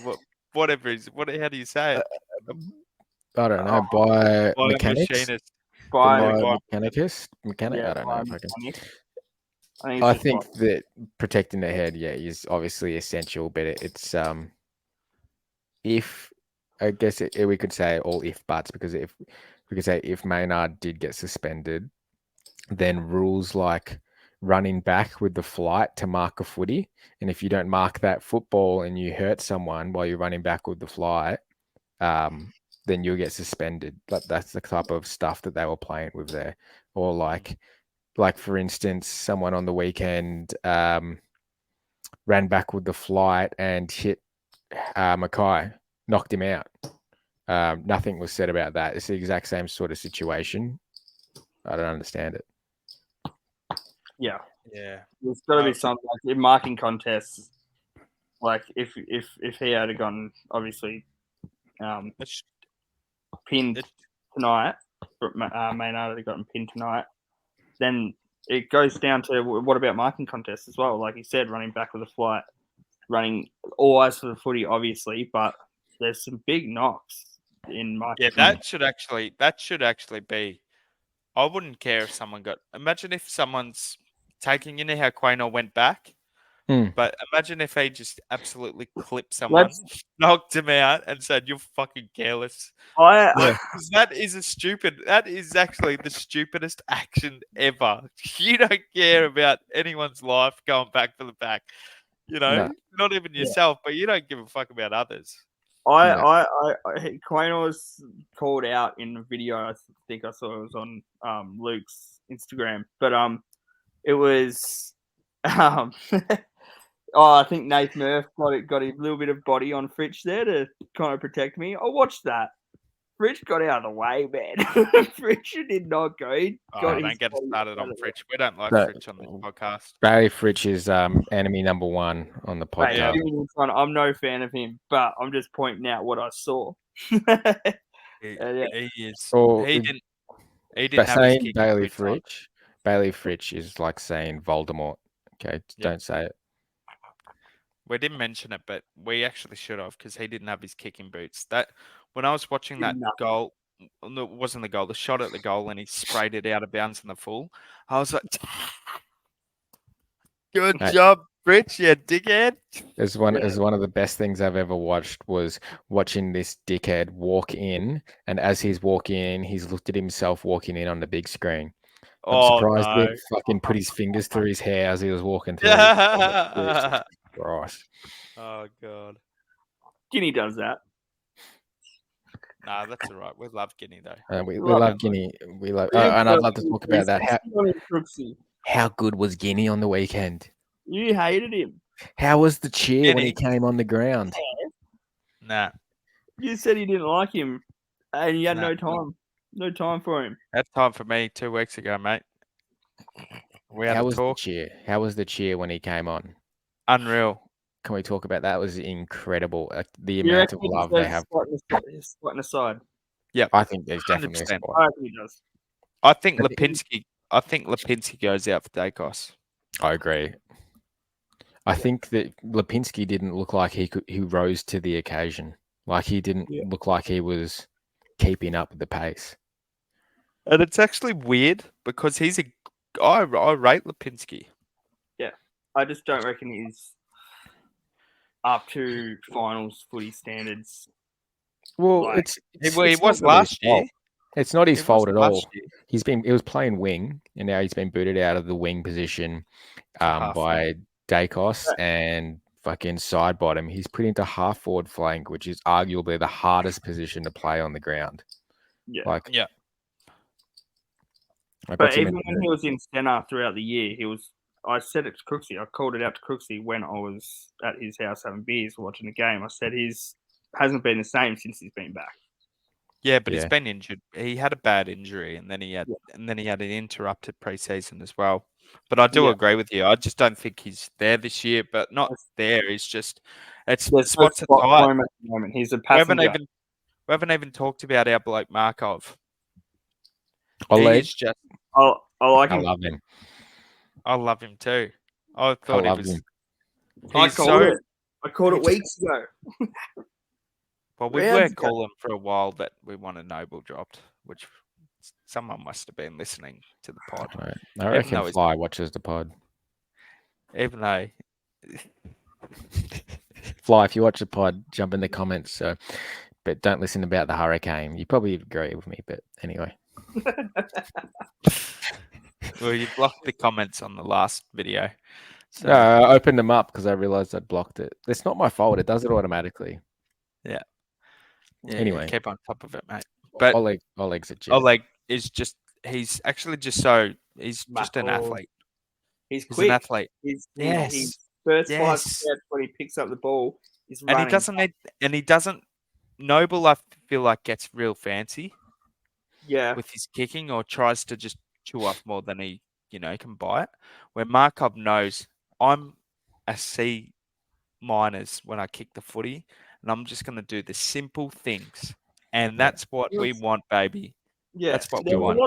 whatever how do you say it? I don't know. Biomechanist. Biomechanicist. Mechanic. Yeah, I don't know if I think that protecting the head, is obviously essential, but it's if I guess we could say all if buts, because if we could say if Maynard did get suspended, then rules like running back with the flight to mark a footy, and if you don't mark that football and you hurt someone while you're running back with the flight, then you'll get suspended. But that's the type of stuff that they were playing with there. Or like for instance, someone on the weekend ran back with the flight and hit Mackay, knocked him out. Nothing was said about that. It's the exact same sort of situation. I don't understand it. Yeah. Yeah. There's got to be something like in marking contests. Like if he had gone, obviously, pinned tonight, Maynard had gotten pinned tonight, then it goes down to what about marking contests as well? Like you said, running back with a flight, running all eyes for the footy, obviously, but there's some big knocks in my Yeah, opinion. that should actually be. I wouldn't care if someone got. Imagine if someone's taking. You know how Quaynor went back, but imagine if he just absolutely clipped someone, knocked him out, and said, "You're fucking careless." I Like, 'cause that is a stupid. That is actually the stupidest action ever. You don't care about anyone's life going back for the back. You know, No. not even yourself, but you don't give a fuck about others. Quaynor was called out in a video. I think I saw it was on Luke's Instagram, but it was I think Nate Murph got a little bit of body on Fritsch there to kind of protect me. I watched that. Fritsch got out of the way, man. Fritsch did not go. Don't get started on Fritsch. We don't like No. Fritsch on this podcast. Barry Fritsch is enemy number 1 on the Mate, podcast. I'm no fan of him, but I'm just pointing out what I saw. He is. He didn't have his saying kicking Bailey boots on. Fritsch. Bailey Fritsch is like saying Voldemort. Okay, don't say it. We didn't mention it, but we actually should have because he didn't have his kicking boots. That when I was watching that goal, no, it wasn't the goal, the shot at the goal, and he sprayed it out of bounds in the full. I was like, "Good job, Fritsch, you dickhead." It's one of the best things I've ever watched was watching this dickhead walk in, and as he's walking in, he's looked at himself walking in on the big screen. I'm surprised he didn't fucking put his fingers through his hair as he was walking through. Christ. Oh god. Guinea does that. Nah, that's all right. We love Guinea though. We love Guinea. We love, and I'd love to talk about that. How good was Guinea on the weekend? You hated him. How was the cheer when he came on the ground? Nah. You said you didn't like him, and you had no time. No time for him. That's time for me 2 weeks ago, mate. We had How a was talk. the cheer? How was the cheer when he came on? Unreal. Can we talk about that? It was incredible. The amount of love they have. Spotting aside. Yeah, I think there's definitely a 100%. spot. I think he does. I think Lipinski goes out for Dacos. I agree. I think that Lipinski didn't look like he rose to the occasion. Like he didn't look like he was keeping up with the pace. And it's actually weird because I rate Lipinski. Yeah, I just don't reckon he's up to finals footy standards. Well, he was last year. It's not his fault at all. He was playing wing, and now he's been booted out of the wing position by Dacos and fucking side bottom. He's put into half forward flank, which is arguably the hardest position to play on the ground. Yeah, yeah. But even when he was in centre throughout the year, I said it to Crooksy. I called it out to Crooksy when I was at his house having beers watching the game. I said he's hasn't been the same since he's been back. Yeah, but he's been injured. He had a bad injury, and then he had an interrupted preseason as well. But I do agree with you. I just don't think he's there this year. But not there. He's just spots are tight. At the moment. He's a passenger. We haven't even talked about our bloke Markov. I like him. I love him. I love him too. I thought he was. I called it weeks ago. Well, we were calling for a while that we wanted Noble dropped, which someone must have been listening to the pod. Right. I reckon Fly watches the pod. Even though Fly, if you watch the pod, jump in the comments. But don't listen about the hurricane. You probably agree with me, but anyway. Well, you blocked the comments on the last video. So. No, I opened them up because I realized I'd blocked it. It's not my fault. It does it automatically. Yeah. Anyway, keep on top of it, mate. But Oleg's a jet. Oleg is he's actually just an athlete. He's quick. An athlete. He's first 5 steps when he picks up the ball. He's running. And he doesn't. Noble, I feel like, gets real fancy. Yeah. With his kicking, or tries to just chew off more than he can bite. Where Markov knows I'm a C- when I kick the footy, and I'm just going to do the simple things, and that's what we want, baby. Yeah, that's what we want.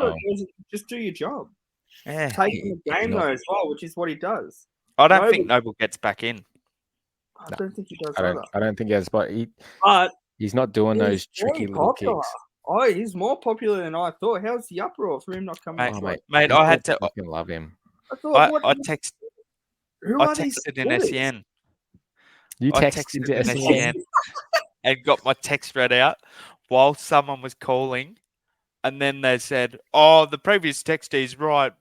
Just do your job. Yeah, taking the game though as well, which is what he does. I don't think Noble gets back in. I don't think he does. I don't think he has, but He's not doing those He's very tricky little popular. kicks. Oh, he's more popular than I thought. How's the uproar for him not coming? Mate, off? Oh, mate, people I had to. fucking love him. I thought, I who I are these texted in supporters? SEN. You I texted texted in SEN. SEN and got my text read out while someone was calling, and then they said, "Oh, the previous texter is right.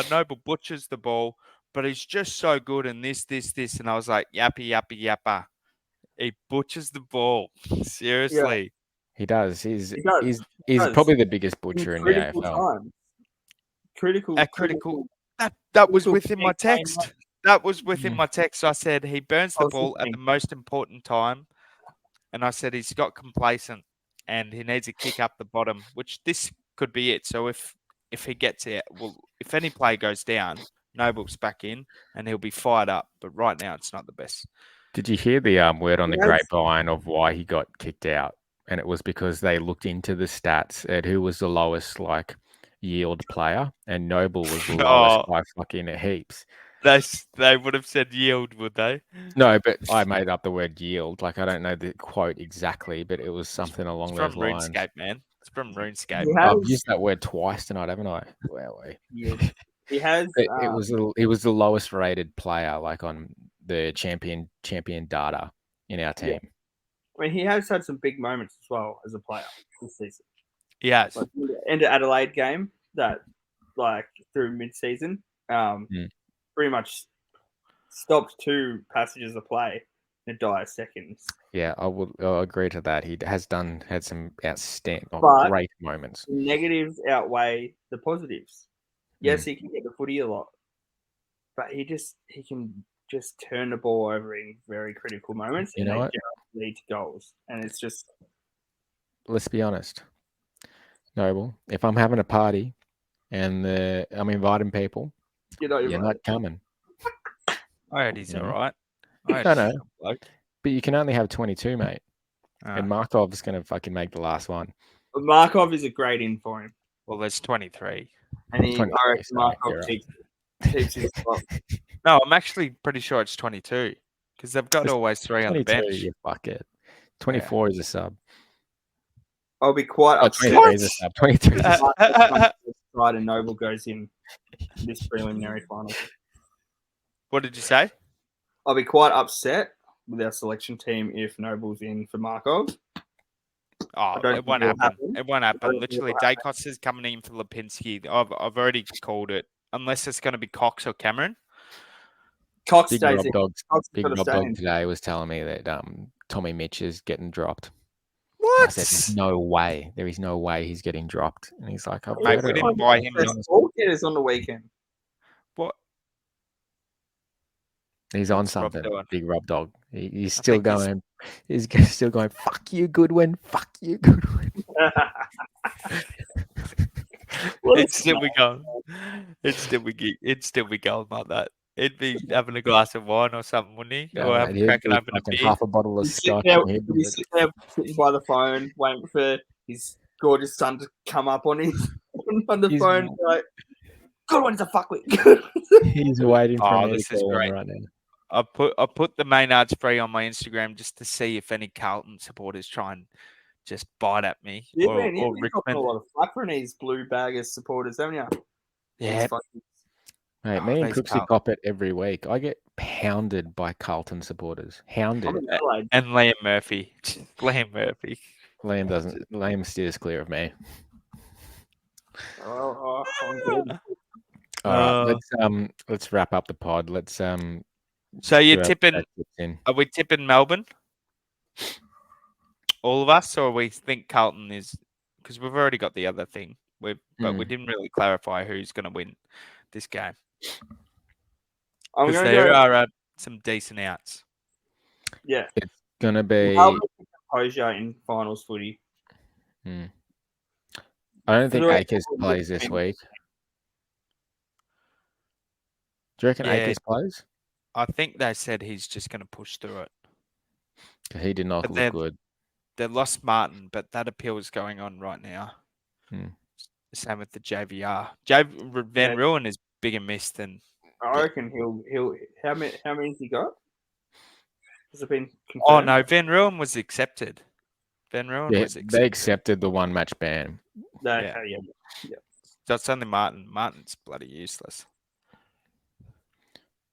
Noble butchers the ball, but he's just so good in this." And I was like, yappa. He butchers the ball. Seriously. He does. He's He does. does. probably the biggest In butcher in the critical AFL. times. Critical. That was critical within my game, text. That was within my text. I said he burns the ball at the most important time. And I said he's got complacent and he needs to kick up the bottom, which this could be it. So if he gets it, well, if any play goes down, Noble's back in and he'll be fired up. But right now, it's not the best. Did you hear the word on the grapevine of why he got kicked out? And it was because they looked into the stats at who was the lowest yield player, and Noble was the lowest by fucking heaps. They would have said yield, would they? No, but I made up the word yield. I don't know the quote exactly, but it was something along those lines. From RuneScape, man. It's from RuneScape. I've used that word twice tonight, haven't I? Well, he has. It was the lowest rated player, on the champion data in our team. Yeah. I mean, he has had some big moments as well as a player this season. Yes. Like the end of Adelaide game that, through mid-season, pretty much stopped 2 passages of play in a dire seconds. Yeah, I'll agree to that. He had some outstanding, great moments. Negatives outweigh the positives. Yes, he can get the footy a lot, but he can just turn the ball over in very critical moments, and they lead to goals. And it's just, let's be honest, Noble. If I'm having a party and I'm inviting people, you're not coming. I heard he's all right. No. But you can only have 22, mate. And Markov's going to fucking make the last one. But Markov is a great in for him. Well, there's 23. And I reckon Markov keeps his spot. No, I'm actually pretty sure it's 22 because they've got always 3 on the bench. You fuck it. 24 is a sub. I'll be quite upset. 23 is a sub. 23 is a sub. And Noble goes in this preliminary final. What did you say? I'll be quite upset with our selection team if Noble's in for Markov. Oh, it won't happen. It won't happen. Literally, Dacos is coming in for Lipinski. I've already called it. Unless it's going to be Cox or Cameron. Cox Big stays Rob in. Dog today was telling me that Tommy Mitch is getting dropped. What? I said, there's no way. There is no way he's getting dropped. And he's like, mate, we didn't buy him. Ball getters on the weekend. What? He's on something. Big Rob Dog. He's still going. He's still going. Fuck you, Goodwin. Fuck you, Goodwin. It'd still be going. It'd still be going like that. He'd be having a glass of wine or something, wouldn't he? Yeah, or cracking open a beer. Half a bottle of scotch. He'd be sitting there by the phone, waiting for his gorgeous son to come up on the phone. Like, Goodwin's a fuckwit. He's waiting for me this to is call great. him right now. I put the Maynard's free on my Instagram just to see if any Carlton supporters try and just bite at me. You've or been a lot of flack from these blue baggers supporters, haven't you? Yeah. Mate, me and Cooksy cop it every week. I get pounded by Carlton supporters. Hounded. And Liam Murphy. Liam steers clear of me. I'm good. All right, let's wrap up the pod. Let's So you're tipping? Are we tipping Melbourne? All of us, or we think Carlton is? Because we've already got the other thing. But we didn't really clarify who's going to win this game. Because there are some decent outs. Yeah, it's going to be composure in finals footy. I don't think Akers plays this week. Do you reckon Akers plays? I think they said he's just going to push through it. He did not look good. They lost Martin, but that appeal is going on right now. Same with the JVR. Van Ruin is bigger miss than. I reckon he'll. How many has he got? Has it been confirmed? Oh no, Van Ruin was accepted. Ben Ruin Yeah, was they accepted. accepted the 1-match ban. No, Yeah. yeah. That's only Martin. Martin's bloody useless.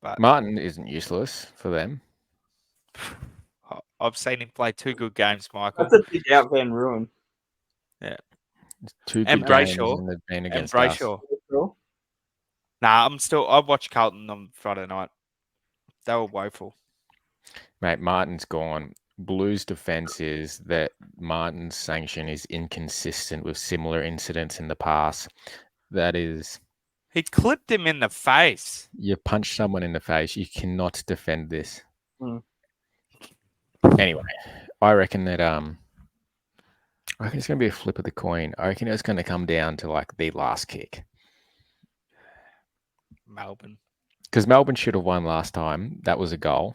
But Martin isn't useless for them. I've seen him play 2 good games, Michael. That's a big out Van Ruin. It's 2 And good games Brayshaw. and they've been And against us. Brayshaw. Nah, I watched Carlton on Friday night. They were woeful. Mate, Martin's gone. Blues' defense is that Martin's sanction is inconsistent with similar incidents in the past. That is, He clipped him in the face. you punch someone in the face, you cannot defend this. Mm. Anyway, I reckon that I reckon it's going to be a flip of the coin. I reckon it's going to come down to like the last kick. Melbourne. Because Melbourne should have won last time. That was a goal,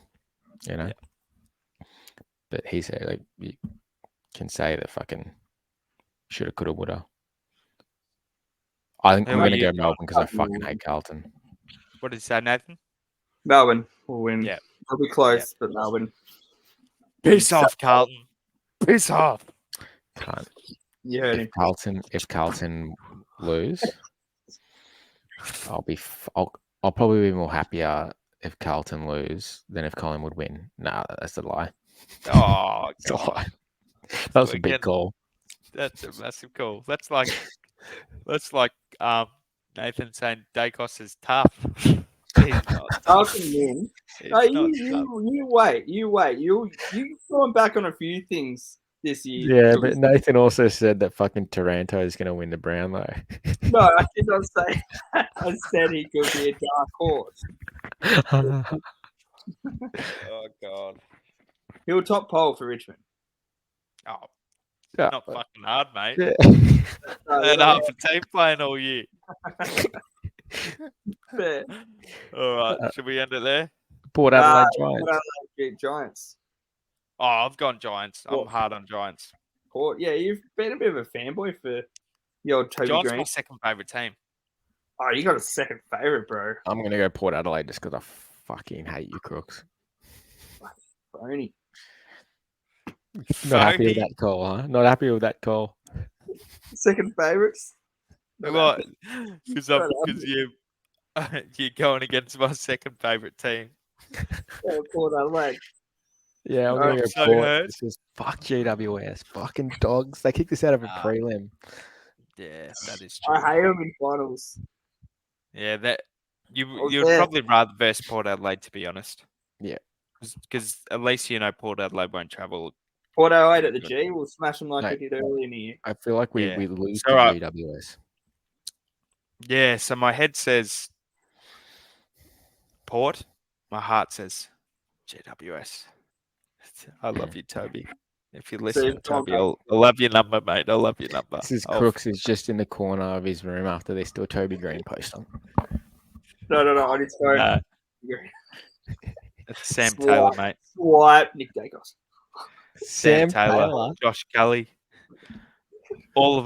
you know. Yeah. But he said, like, you can say that fucking shoulda, coulda, woulda. I think Who I'm are going to you go going? Melbourne because I fucking hate Carlton. What did you say, Nathan? Melbourne will win. Yeah. They'll be close, but Melbourne. Piss off, Carlton. Piss off. Can't. You heard him. If Carlton lose, I'll probably be more happier if Carlton lose than if Collingwood win. Nah, that's a lie. Oh, It's a God. lie. That was a We're big getting- call. That's a massive call. That's like Nathan saying Dacos is tough. He's not. Carlton win. He's No, not tough. you wait. You going back on a few things this year. Yeah, Took but us- Nathan also said that fucking Taranto is going to win the Brownlow. No, I did not say that. I said he could be a dark horse. Oh, God. He'll top pole for Richmond. Oh, Yeah. not fucking hard, mate. Yeah. And half a team playing all year. Fair. All right, should we end it there? Port Adelaide Giants. Giants. Oh, I've gone Giants. I'm What? hard on Giants. Port. Yeah, you've been a bit of a fanboy for the old Toby Giants Green. my second favourite team. Oh, you got a second favourite, bro. I'm going to go Port Adelaide just because I fucking hate you crooks. Phony. Not happy with Phony. that call, huh? Not happy with that call. Second favourites. What? Because Not you're going against my second favourite team. Port Adelaide. Yeah, I'm Oh, going to go so Port. hurt. This is fuck GWS. Fucking dogs. They kicked us out of a Nah. prelim. Yeah, that is true. I hate them in finals. Yeah, that you'd there. probably rather verse Port Adelaide, to be honest. Yeah. Because at least you know Port Adelaide won't travel. Port Adelaide at the G. We'll smash them like Mate. we did earlier in the year. I feel like we Yeah. lose So, to GWS. Yeah, so my head says Port. My heart says GWS. I love you, Toby. If you're listening, you've gone Toby, I'll love your number, mate. I'll love your number. This is I'll- Crooks is just in the corner of his room after they still Toby Green post on. No. I need to go. Nah, it's Sam Swipe. Taylor, mate. Swipe Nick Dacos. Sam Taylor, Josh Kelly. All of